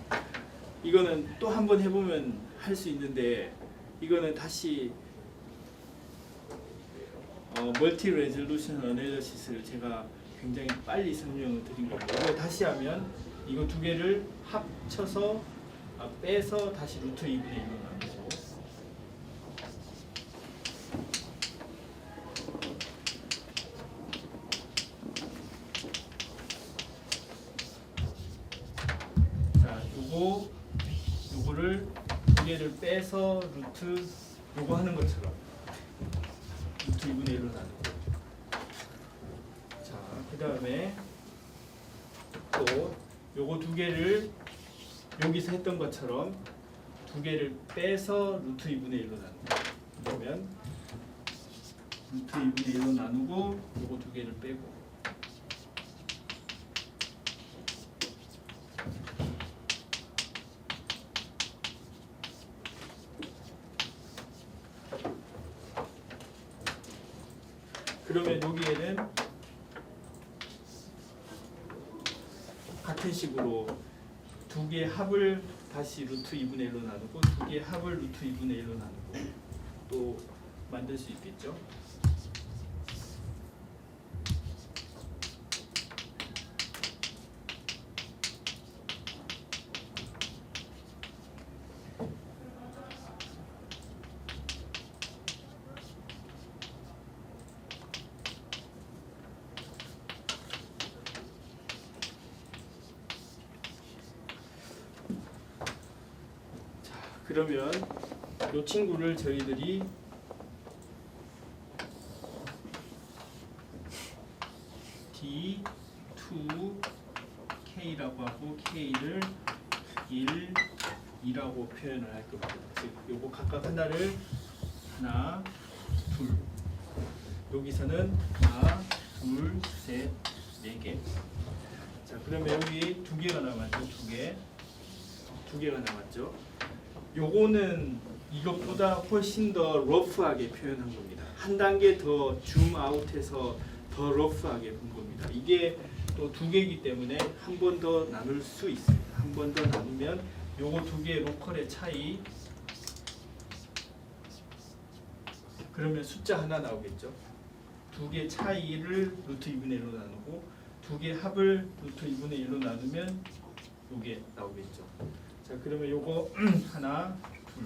이거는 또 한 번 해보면 할 수 있는데 이거는 다시 멀티 레졸루션 어널리시스를 제가 굉장히 빨리 설명을 드린 거고 이거 다시 하면 이거 두 개를 합쳐서 빼서 다시 루트 2분의 1로 나누고 자 요거를 두 개를 빼서 루트 요거 하는 것처럼 루트 2분의 1로 나누고 자 그 다음에 또 요거 두 개를 여기서 했던 것처럼 두 개를 빼서 루트 2분의 1로 나누고 그러면 루트 2분의 1로 나누고 요거 두 개를 빼고 그러면 여기에는 같은 식으로 두 개의 합을 다시 루트 2분의 1로 나누고 두 개의 합을 루트 2분의 1로 나누고 또 만들 수 있겠죠. 그러면 이 친구를 저희들이 D2K라고 하고 K를 1, 2라고 표현을 할 겁니다. 즉, 요거 각각 하나를 하나, 둘. 여기서는 하나, 둘, 셋, 네 개. 자, 그러면 여기 두 개가 남았죠. 두 개가 남았죠. 요거는 이것보다 훨씬 더 러프하게 표현한 겁니다. 한 단계 더 줌 아웃해서 더 러프하게 본 겁니다. 이게 또 두 개이기 때문에 한 번 더 나눌 수 있습니다. 한 번 더 나누면 요거 두 개의 로컬의 차이 그러면 숫자 하나 나오겠죠. 두 개 차이를 루트 2분의 1로 나누고 두 개 합을 루트 2분의 1로 나누면 요게 나오겠죠. 자 그러면 요거 하나 둘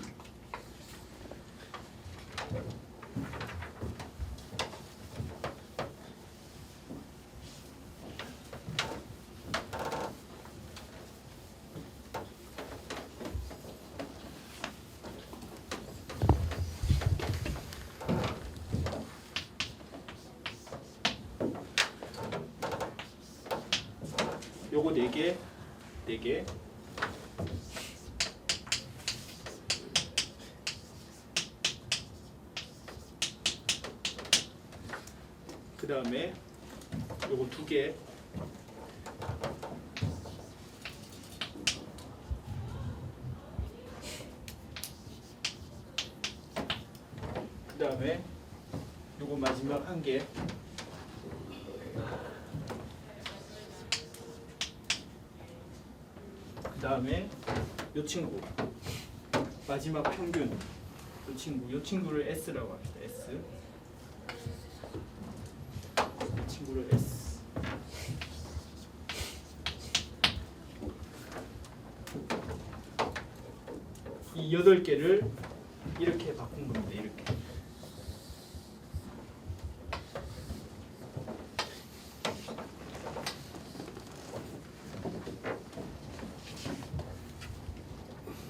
요거 네 개 그 다음에 요거 두 개 그 다음에 요거 마지막 한 개 그 다음에 요 친구 마지막 평균 요 친구를 S라고 합니다. S 이 친구를 S 이 8개를 이렇게 바꾼 겁니다. 이렇게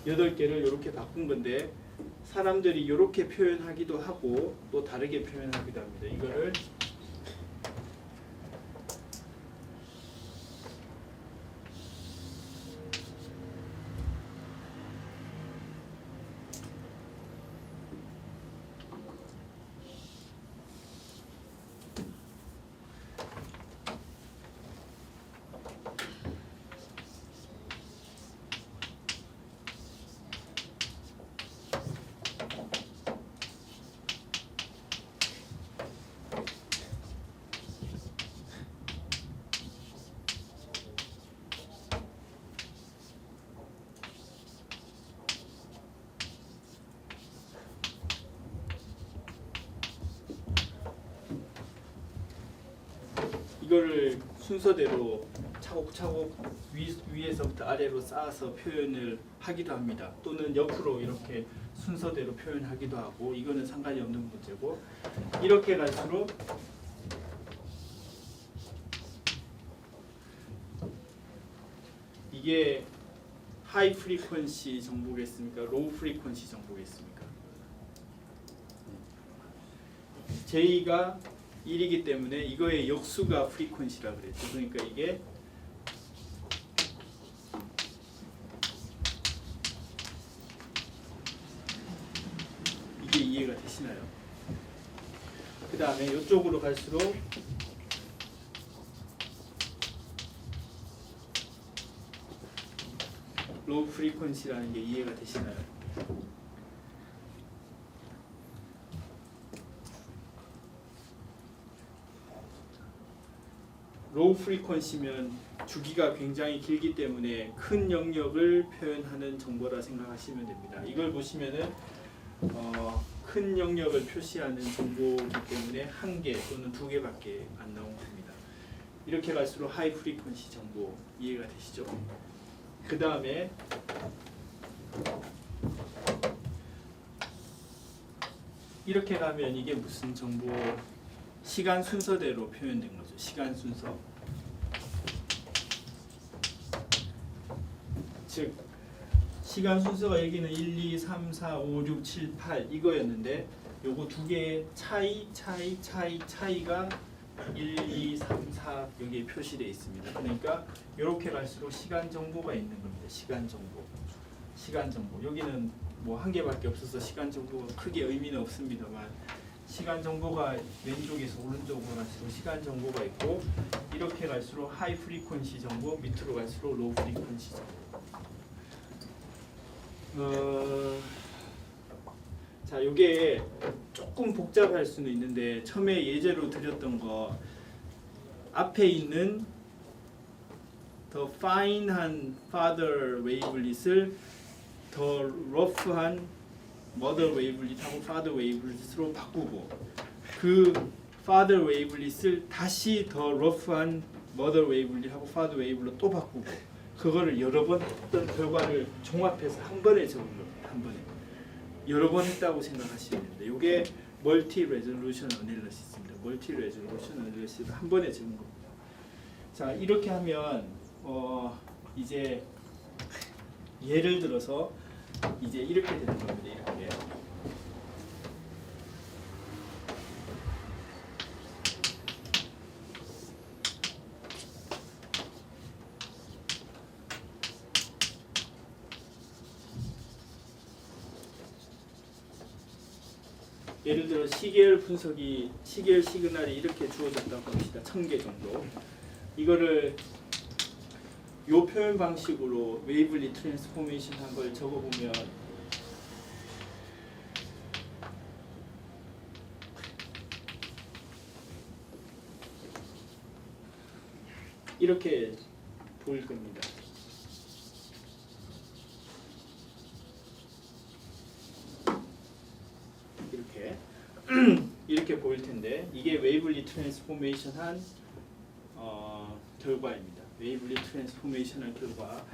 8개를 이렇게 바꾼 건데 사람들이 이렇게 표현하기도 하고 또 다르게 표현하기도 합니다. 이거를 이거를 순서대로 차곡차곡 위에서부터 아래로 쌓아서 표현을 하기도 합니다. 또는 옆으로 이렇게 순서대로 표현하기도 하고 이거는 상관이 없는 문제고 이렇게 갈수록 이게 하이 프리퀀시 정보겠습니까? 로우 프리퀀시 정보겠습니까? J가 1이기 때문에 이거의 역수가 프리퀀시라 그랬죠. 그러니까 이게 이해가 되시나요? 그 다음에 이쪽으로 갈수록 로우 프리퀀시라는 게 이해가 되시나요? 로우 프리퀀시면 주기가 굉장히 길기 때문에 큰 영역을 표현하는 정보라 생각하시면 됩니다. 이걸 보시면은 큰 영역을 표시하는 정보이기 때문에 1개 또는 2개밖에 안 나온 겁니다. 이렇게 갈수록 하이 프리퀀시 정보 이해가 되시죠? 그 다음에 이렇게 가면 이게 무슨 정보? 시간 순서대로 표현된 거죠. 시간 순서. 즉 시간 순서가 여기는 1, 2, 3, 4, 5, 6, 7, 8 이거였는데 요거 두 개의 차이가 1, 2, 3, 4 여기에 표시되어 있습니다. 그러니까 이렇게 갈수록 시간 정보가 있는 겁니다. 시간 정보. 여기는 뭐 1개밖에 없어서 시간 정보가 크게 의미는 없습니다만 시간 정보가 왼쪽에서 오른쪽으로 갈수록 시간 정보가 있고 이렇게 갈수록 하이 프리퀀시 정보, 밑으로 갈수록 로우 프리퀀시 정보. 자, 요게 조금 복잡할 수는 있는데 처음에 예제로 드렸던 거 앞에 있는 더 파인한 father wavelet을 더 러프한 mother wavelet하고 father wavelet으로 바꾸고 그 father wavelet을 다시 더 러프한 mother wavelet하고 father wavelet로 또 바꾸고 그거를 여러 번 했던 결과를 종합해서 한 번에 적은 겁니다. 한 번에. 여러 번 했다고 생각하시면 됩니다. 이게 멀티 레졸루션 어널리시스입니다. 멀티 레졸루션 어널리시스 한 번에 적은 겁니다. 자, 이렇게 하면 이제 예를 들어서 이제 이렇게 되는 겁니다. 이렇게. 예를 들어 시계열 분석이 시계열 시그널이 이렇게 주어졌다고 합시다. 1000개 정도. 이거를 요 표현 방식으로 웨이블리 트랜스포메이션 한 걸 적어보면 이렇게 보일 겁니다. 이렇게 보일 텐데 이게 웨이블리 트랜스포메이션 한 결과입니다. 웨이블리 트랜스포메이션 한 결과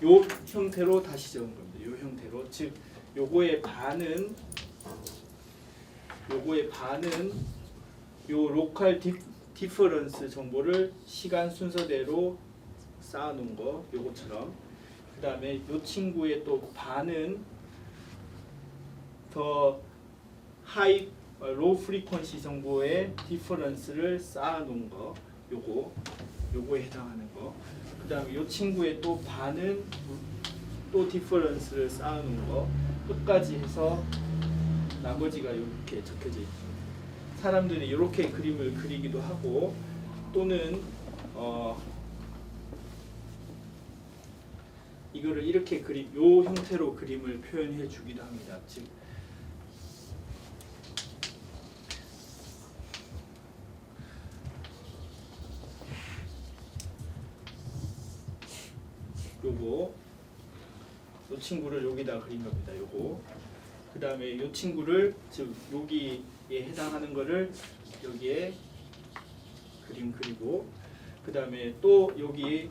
요 형태로 다시 적은 겁니다. 요 형태로 즉 요거의 반은 요 로컬 디퍼런스 정보를 시간 순서대로 쌓아놓은 거 요거처럼 그 다음에 이 친구의 또 반은 더 하이 로우 프리퀀시 정보의 디퍼런스를 쌓아놓은 거, 요거에 해당하는 거. 그 다음에 이 친구의 또 반은 또 디퍼런스를 쌓아놓은 거. 끝까지 해서 나머지가 이렇게 적혀져 있죠. 사람들이 이렇게 그림을 그리기도 하고 또는 이거를 이렇게 요 형태로 그림을 표현해 주기도 합니다. 즉 요 친구를 여기다 그린 겁니다. 요거. 그 다음에 요 친구를 즉 여기에 해당하는 거를 여기에 그림 그리고 그 다음에 또 여기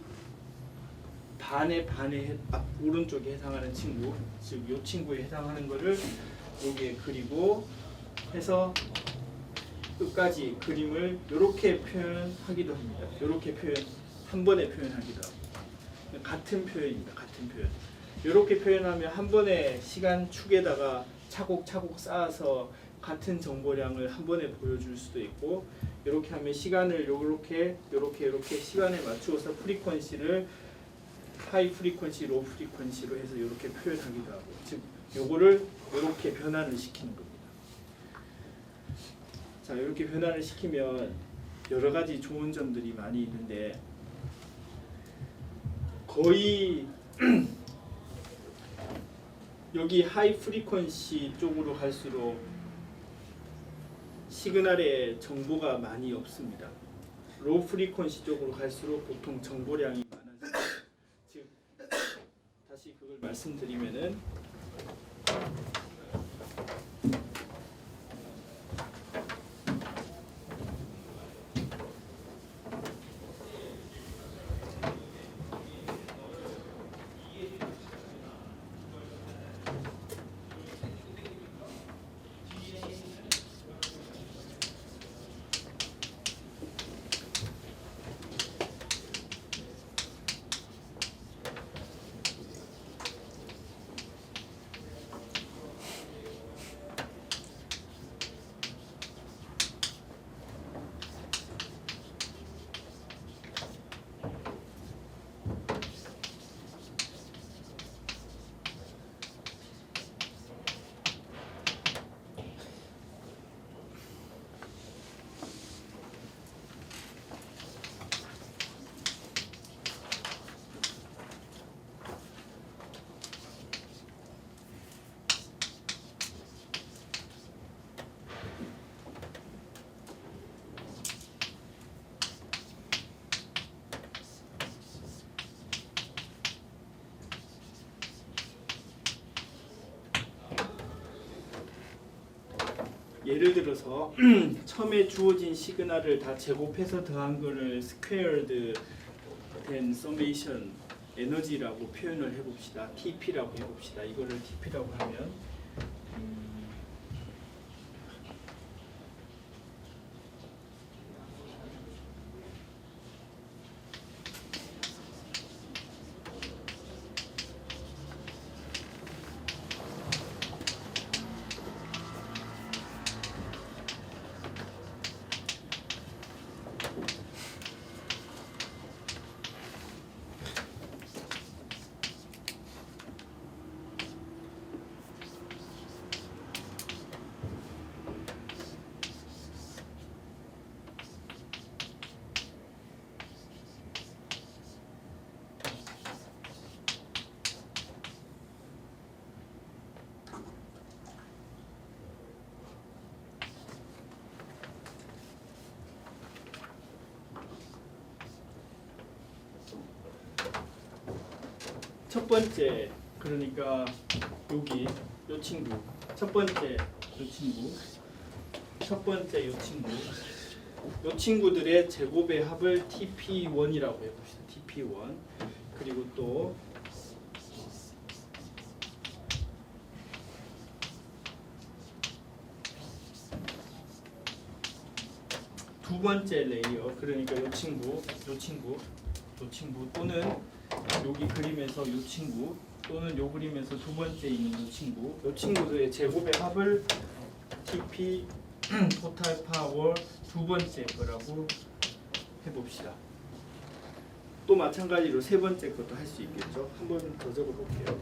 반에 오른쪽에 해당하는 친구 즉 요 친구에 해당하는 거를 여기에 그리고 해서 끝까지 그림을 이렇게 표현하기도 합니다. 이렇게 한 번에 표현하기도 하고 같은 표현입니다. 같은 표현. 이렇게 표현하면 한 번에 시간 축에다가 차곡차곡 쌓아서 같은 정보량을 한 번에 보여줄 수도 있고 이렇게 하면 시간을 이렇게 시간에 맞추어서 프리퀀시를 하이 프리퀀시, 로우 프리퀀시로 해서 이렇게 표현하기도 하고 즉 요거를 이렇게 변환을 시키는 겁니다. 자, 이렇게 변환을 시키면 여러 가지 좋은 점들이 많이 있는데 거의 여기 하이 프리퀀시 쪽으로 갈수록 시그널에 정보가 많이 없습니다. 로우 프리퀀시 쪽으로 갈수록 보통 정보량이 많아집니다. 즉 다시 그걸 말씀드리면은 예를 들어서 처음에 주어진 시그널을 다 제곱해서 더한 거를 스퀘어드 된 서메이션 에너지라고 표현을 해봅시다. TP라고 해봅시다. 이거를 TP라고 하면 첫 번째 그러니까 여기 요 친구 첫 번째 요 친구 첫 번째 요 친구 요 친구들의 제곱의 합을 TP1이라고 해봅시다. TP1 그리고 또 두 번째 레이어 그러니까 요 친구 요 친구 또는 여기 그림에서 요 친구 또는 요 그림에서 두 번째 있는 요 친구, 요 친구들의 제곱의 합을 TP 토탈 파워 두 번째 거라고 해봅시다. 또 마찬가지로 세 번째 것도 할 수 있겠죠. 한 번 더 적어볼게요.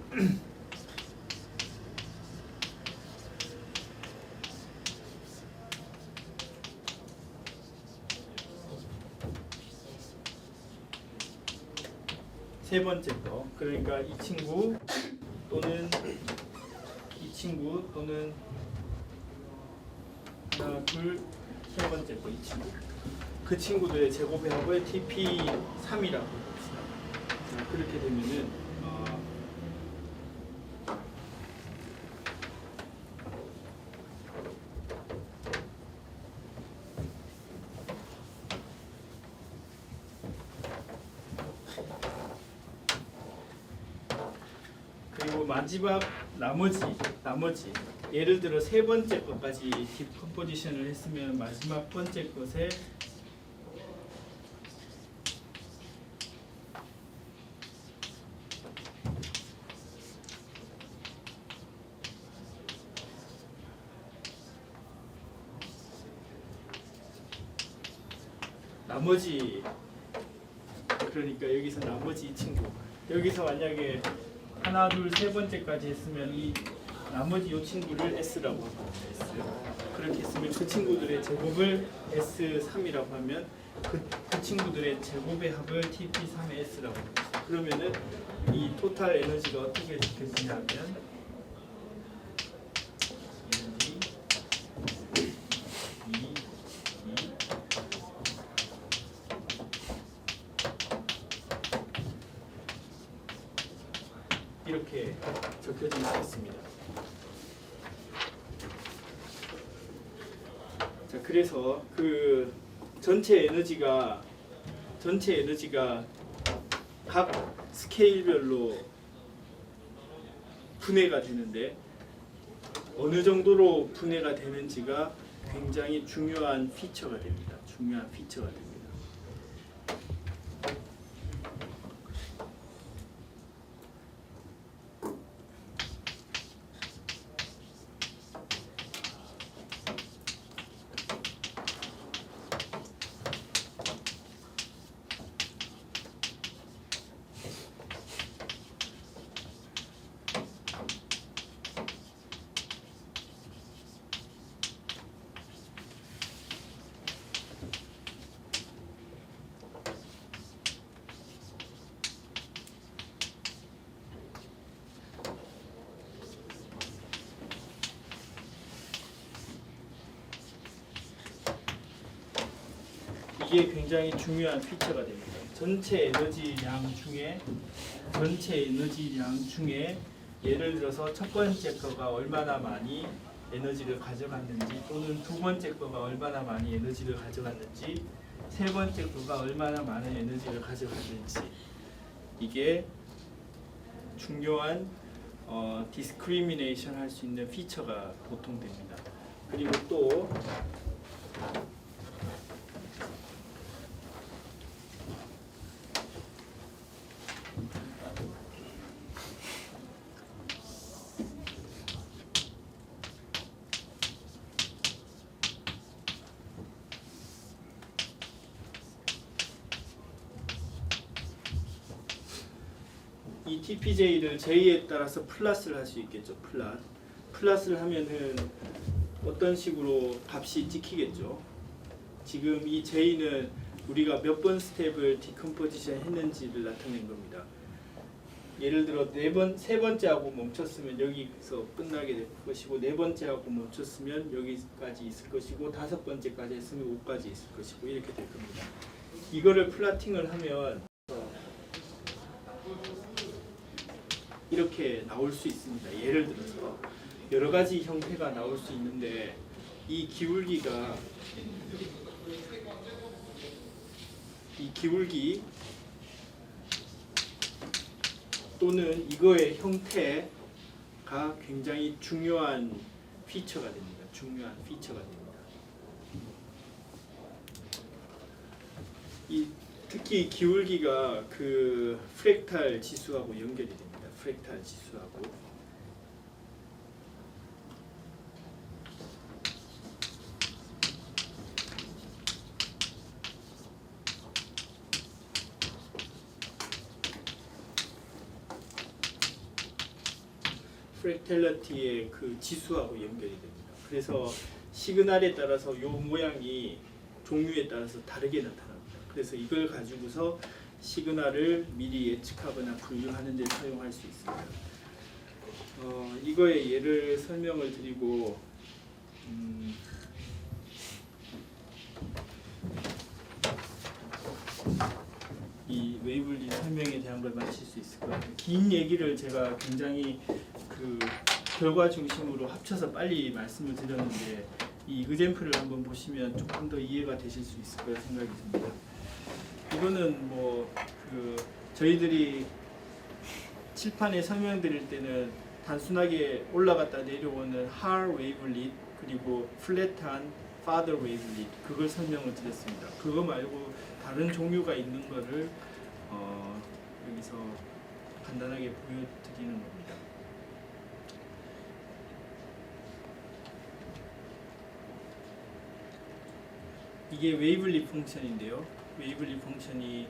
세 번째 거, 그러니까 이 친구 또는 이 친구 또는 하나, 둘, 세 번째 거 이 친구, 그 친구들의 제곱의 합을 TP3이라고 합시다. 자, 그렇게 되면은 그리고 마지막 나머지 예를 들어 세 번째 것까지 디컴포지션을 했으면 마지막 번째 것에 나머지, 그러니까 여기서 나머지 이 친구, 여기서 만약에 하나 둘 세 번째까지 했으면 이 나머지 이 친구를 S라고 합니다. S. 그렇게 했으면 그 친구들의 제곱을 S3이라고 하면 그 친구들의 제곱의 합을 TP3의 S라고 합니다. 그러면은 이 토탈 에너지가 어떻게 적혀지냐면 이렇게 적혀질 수 있습니다. 자, 그래서 그 전체 에너지가 각 스케일별로 분해가 되는데 어느 정도로 분해가 되는지가 굉장히 중요한 피처가 됩니다. 중요한 피처가 됩니다. 이게 굉장히 중요한 피처가 됩니다. 전체 에너지량 중에 예를 들어서 첫 번째 거가 얼마나 많이 에너지를 가져갔는지 또는 두 번째 거가 얼마나 많이 에너지를 가져갔는지 세 번째 거가 얼마나 많은 에너지를 가져갔는지 이게 중요한 디스크리미네이션 할 수 있는 피처가 보통 됩니다. 그리고 또 이 TPJ를 J에 따라서 플러스를 할 수 있겠죠. 플러스를 하면은 어떤 식으로 값이 찍히겠죠. 지금 이 J는 우리가 몇 번 스텝을 디컴포지션 했는지를 나타낸 겁니다. 예를 들어 세 번째하고 멈췄으면 여기서 끝나게 될 것이고 네 번째하고 멈췄으면 여기까지 있을 것이고 다섯 번째까지 했으면 5까지 있을 것이고 이렇게 될 겁니다. 이거를 플라팅을 하면 이렇게 나올 수 있습니다. 예를 들어서 여러 가지 형태가 나올 수 있는데 이 기울기 또는 이거의 형태가 굉장히 중요한 피처가 됩니다. 이 특히 기울기가 그 프랙탈 지수하고 연결이 됩니다. 프랙탈 지수하고. 프랙탈리티의 그 지수하고 연결이 됩니다. 그래서 시그널에 따라서 요 모양이 종류에 따라서 다르게 나타납니다. 그래서 이걸 가지고서 시그널을 미리 예측하거나 분류하는 데 사용할 수 있습니다. 이거의 예를 설명을 드리고 이 웨이블리 설명에 대한 걸 마칠 수 있을 것 같아요. 긴 얘기를 제가 굉장히 그 결과 중심으로 합쳐서 빨리 말씀을 드렸는데 이 이그젬플을 한번 보시면 조금 더 이해가 되실 수 있을 거라 생각이 듭니다. 이거는 뭐 그 저희들이 칠판에 설명드릴 때는 단순하게 올라갔다 내려오는 할 웨이블릿 그리고 플랫한 파더 웨이블릿 그걸 설명을 드렸습니다. 그거 말고 다른 종류가 있는 거를 여기서 간단하게 보여드리는 겁니다. 이게 웨이블릿 펑션인데요. 웨이블릿 펑션이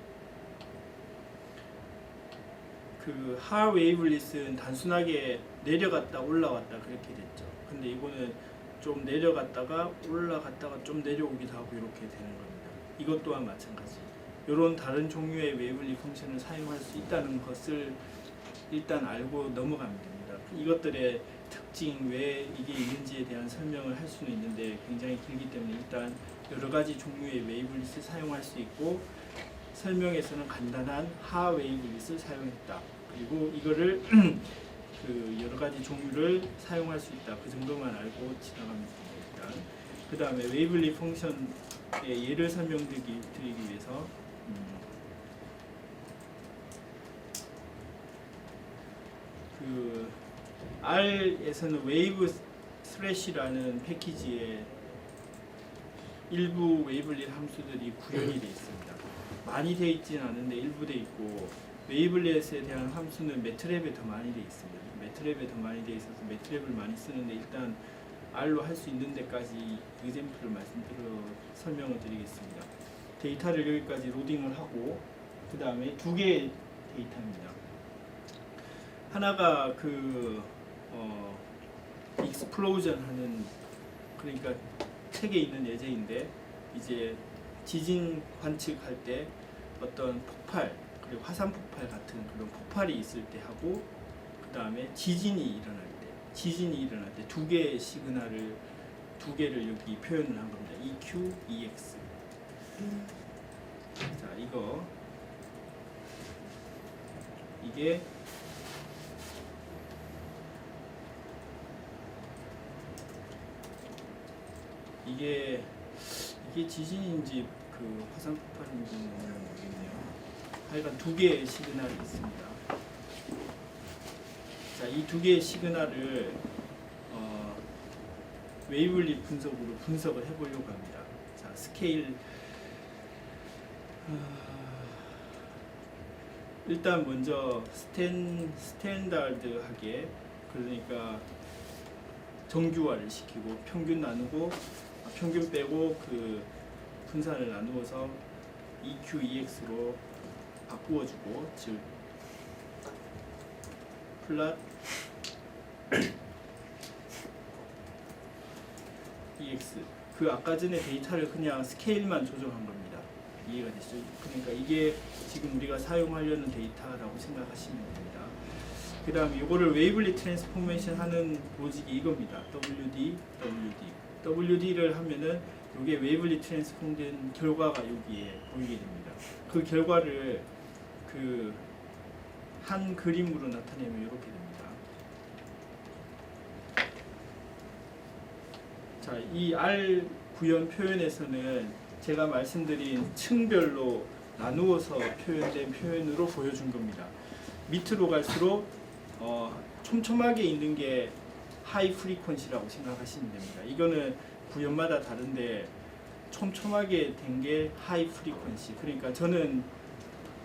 그 하 웨이블릿은 단순하게 내려갔다 올라왔다 그렇게 됐죠. 근데 이거는 좀 내려갔다가 올라갔다가 좀 내려오기도 하고 이렇게 되는 겁니다. 이것 또한 마찬가지. 이런 다른 종류의 웨이블릿 펑션을 사용할 수 있다는 것을 일단 알고 넘어가면 됩니다. 이것들의 특징 왜 이게 있는지에 대한 설명을 할 수는 있는데 굉장히 길기 때문에 일단 여러 가지 종류의 웨이블릿을 사용할 수 있고 설명에서는 간단한 하 웨이블릿을 사용했다. 그리고 이거를 그 여러 가지 종류를 사용할 수 있다. 그 정도만 알고 지나가면 됩니다. 그 다음에 웨이블릿 펑션의 예를 설명드리기 위해서 그 R에서는 웨이브 스레시라는 패키지에 일부 웨이블릿 함수들이 구현이 되어 있습니다. 많이 되어 있지는 않은데 일부 되어 있고 웨이블릿에 대한 함수는 매트랩에 더 많이 되어 있습니다. 매트랩에 더 많이 되어 있어서 매트랩을 많이 쓰는데 일단 R로 할 수 있는 데까지 이그젬플을 설명을 드리겠습니다. 데이터를 여기까지 로딩을 하고 그 다음에 두 개의 데이터입니다. 하나가 그 익스플로전 하는 그러니까 책에 있는 예제인데 이제 지진 관측할 때 어떤 폭발 그리고 화산 폭발 같은 그런 폭발이 있을 때 하고 그 다음에 지진이 일어날 때 두 개의 시그널을 두 개를 여기 표현을 한 겁니다. EQ, EX. 자 이게 지진인지 그 화산 폭발인지는 모르겠네요. 하여간 두 개의 시그널이 있습니다. 자, 이 두 개의 시그널을 웨이블릿 분석으로 분석을 해보려고 합니다. 자, 스케일 일단 먼저 스탠다드하게 그러니까 정규화를 시키고 평균 나누고 평균 빼고 그 분산을 나누어서 EQ, EX로 바꾸어주고 즉 플랫 EX 그 아까 전에 데이터를 그냥 스케일만 조정한 겁니다. 이해가 되시죠? 그러니까 이게 지금 우리가 사용하려는 데이터라고 생각하시면 됩니다. 그 다음에 이거를 웨이블릿 트랜스포메이션 하는 로직이 이겁니다. WD를 하면은 이게 웨이블릿 트랜스폼된 결과가 여기에 보이게 됩니다. 그 결과를 그 한 그림으로 나타내면 이렇게 됩니다. 자, 이 R 구현 표현에서는 제가 말씀드린 층별로 나누어서 표현된 표현으로 보여준 겁니다. 밑으로 갈수록 촘촘하게 있는 게 하이 프리퀀시라고 생각하시면 됩니다. 이거는 구현마다 다른데 촘촘하게 된 게 하이 프리퀀시. 그러니까 저는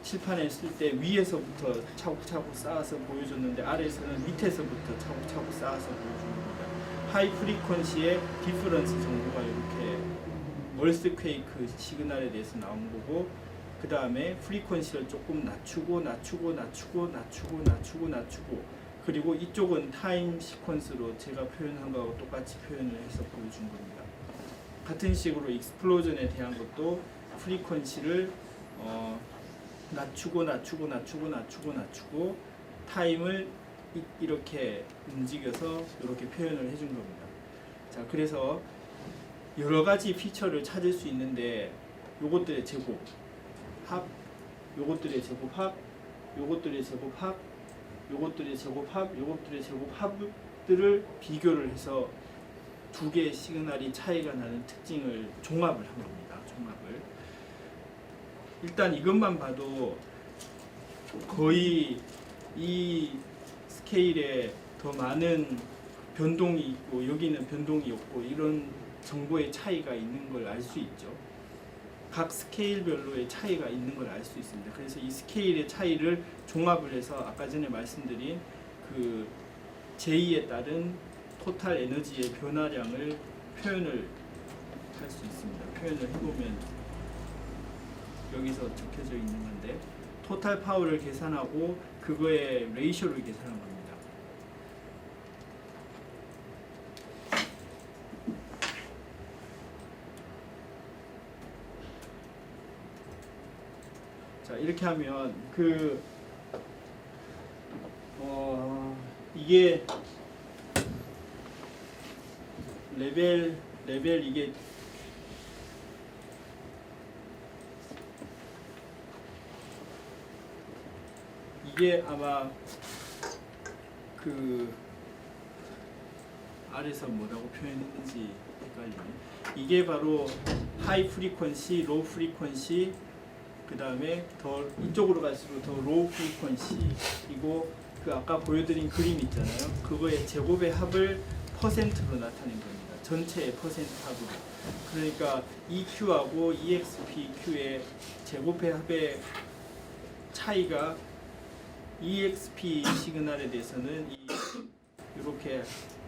칠판에 쓸 때 위에서부터 차곡차곡 쌓아서 보여줬는데 아래에서는 밑에서부터 차곡차곡 쌓아서 보여주는 겁니다. 하이 프리퀀시의 디퍼런스 정도가 이렇게 얼스퀘이크 시그널에 대해서 나온 거고, 그 다음에 프리퀀시를 조금 낮추고 그리고 이쪽은 타임 시퀀스로 제가 표현한 거하고 똑같이 표현을 해서 보여준 겁니다. 같은 식으로 익스플로전에 대한 것도 프리퀀시를 낮추고 타임을 이렇게 움직여서 이렇게 표현을 해준 겁니다. 자, 그래서 여러 가지 피처를 찾을 수 있는데 요것들의 제곱 합, 요것들의 제곱 합, 요것들의 제곱 합, 요것들의 제곱 합, 요것들의 제곱 합들을 비교를 해서 두 개의 시그널이 차이가 나는 특징을 종합을 한 겁니다. 종합을. 일단 이것만 봐도 거의 이 스케일에 더 많은 변동이 있고 여기는 변동이 없고 이런 정보의 차이가 있는 걸 알 수 있죠. 각 스케일별로의 차이가 있는 걸 알 수 있습니다. 그래서 이 스케일의 차이를 종합을 해서 아까 전에 말씀드린 그 J에 따른 토탈 에너지의 변화량을 표현을 할 수 있습니다. 표현을 해보면 여기서 적혀져 있는 건데 토탈 파워를 계산하고 그거의 레이쇼를 계산한 겁니다. 자, 이렇게 하면 이게 레벨 이게 아마 그 아래서 뭐라고 표현했는지 헷갈리네. 이게 바로 하이 프리퀀시, 로우 프리퀀시, 그 다음에 더 이쪽으로 갈수록 더 로우 프리퀀시이고 그 아까 보여드린 그림 있잖아요. 그거의 제곱의 합을 퍼센트로 나타낸 겁니다. 전체의 퍼센트 합으로. 그러니까 EQ하고 EXPQ의 제곱의 합의 차이가 EXP 시그널에 대해서는 이렇게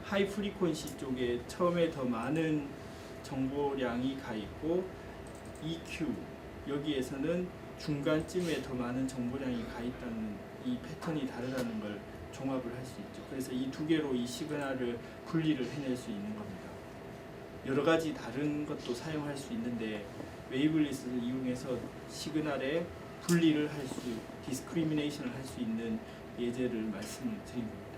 하이 프리퀀시 쪽에 처음에 더 많은 정보량이 가 있고 EQ 여기에서는 중간쯤에 더 많은 정보량이 가 있다는 이 패턴이 다르다는 걸 종합을 할 수 있죠. 그래서 이 두 개로 이 시그널을 분리를 해낼 수 있는 겁니다. 여러 가지 다른 것도 사용할 수 있는데 웨이블리스를 이용해서 시그널의 분리를 할 수, 디스크리미네이션을 할 수 있는 예제를 말씀을 드린 겁니다.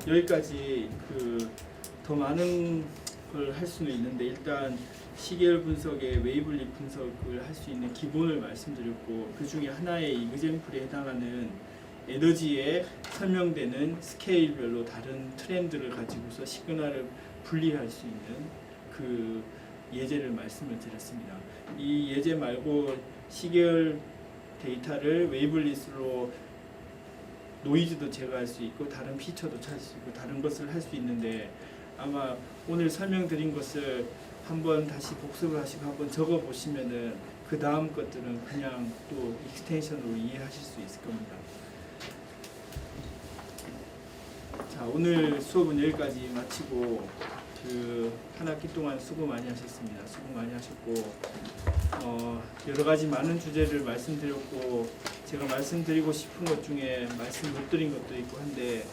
여기까지 더 많은 걸 할 수는 있는데 일단 시계열 분석의 웨이블리 분석을 할 수 있는 기본을 말씀드렸고 그 중에 하나의 이그젬플에 해당하는 에너지에 설명되는 스케일별로 다른 트렌드를 가지고서 시그널을 분리할 수 있는 그 예제를 말씀을 드렸습니다. 이 예제 말고 시계열 데이터를 웨이블리스로 노이즈도 제거할 수 있고 다른 피처도 찾을 수 있고 다른 것을 할 수 있는데 아마 오늘 설명드린 것을 한번 다시 복습을 하시고 한번 적어 보시면은 그 다음 것들은 그냥 또 익스텐션으로 이해하실 수 있을 겁니다. 자, 오늘 수업은 여기까지 마치고 한 학기 동안 수고 많이 하셨습니다. 수고 많이 하셨고 여러 가지 많은 주제를 말씀드렸고 제가 말씀드리고 싶은 것 중에 말씀 못 드린 것도 있고 한데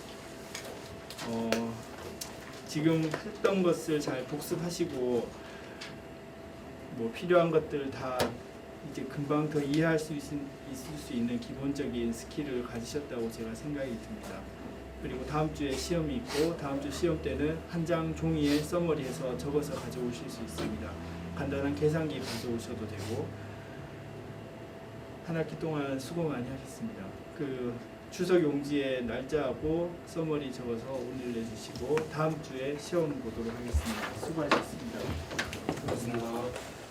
지금 했던 것을 잘 복습하시고 뭐 필요한 것들 다 이제 금방 더 이해할 수 있을 수 있는 기본적인 스킬을 가지셨다고 제가 생각이 듭니다. 그리고 다음 주에 시험이 있고 다음 주 시험 때는 한 장 종이에 서머리해서 적어서 가져오실 수 있습니다. 간단한 계산기 가져오셔도 되고 한 학기 동안 수고 많이 하셨습니다. 추석 용지에 날짜하고 서머리 적어서 오늘 내주시고 다음 주에 시험 보도록 하겠습니다. 수고하셨습니다. 고맙습니다.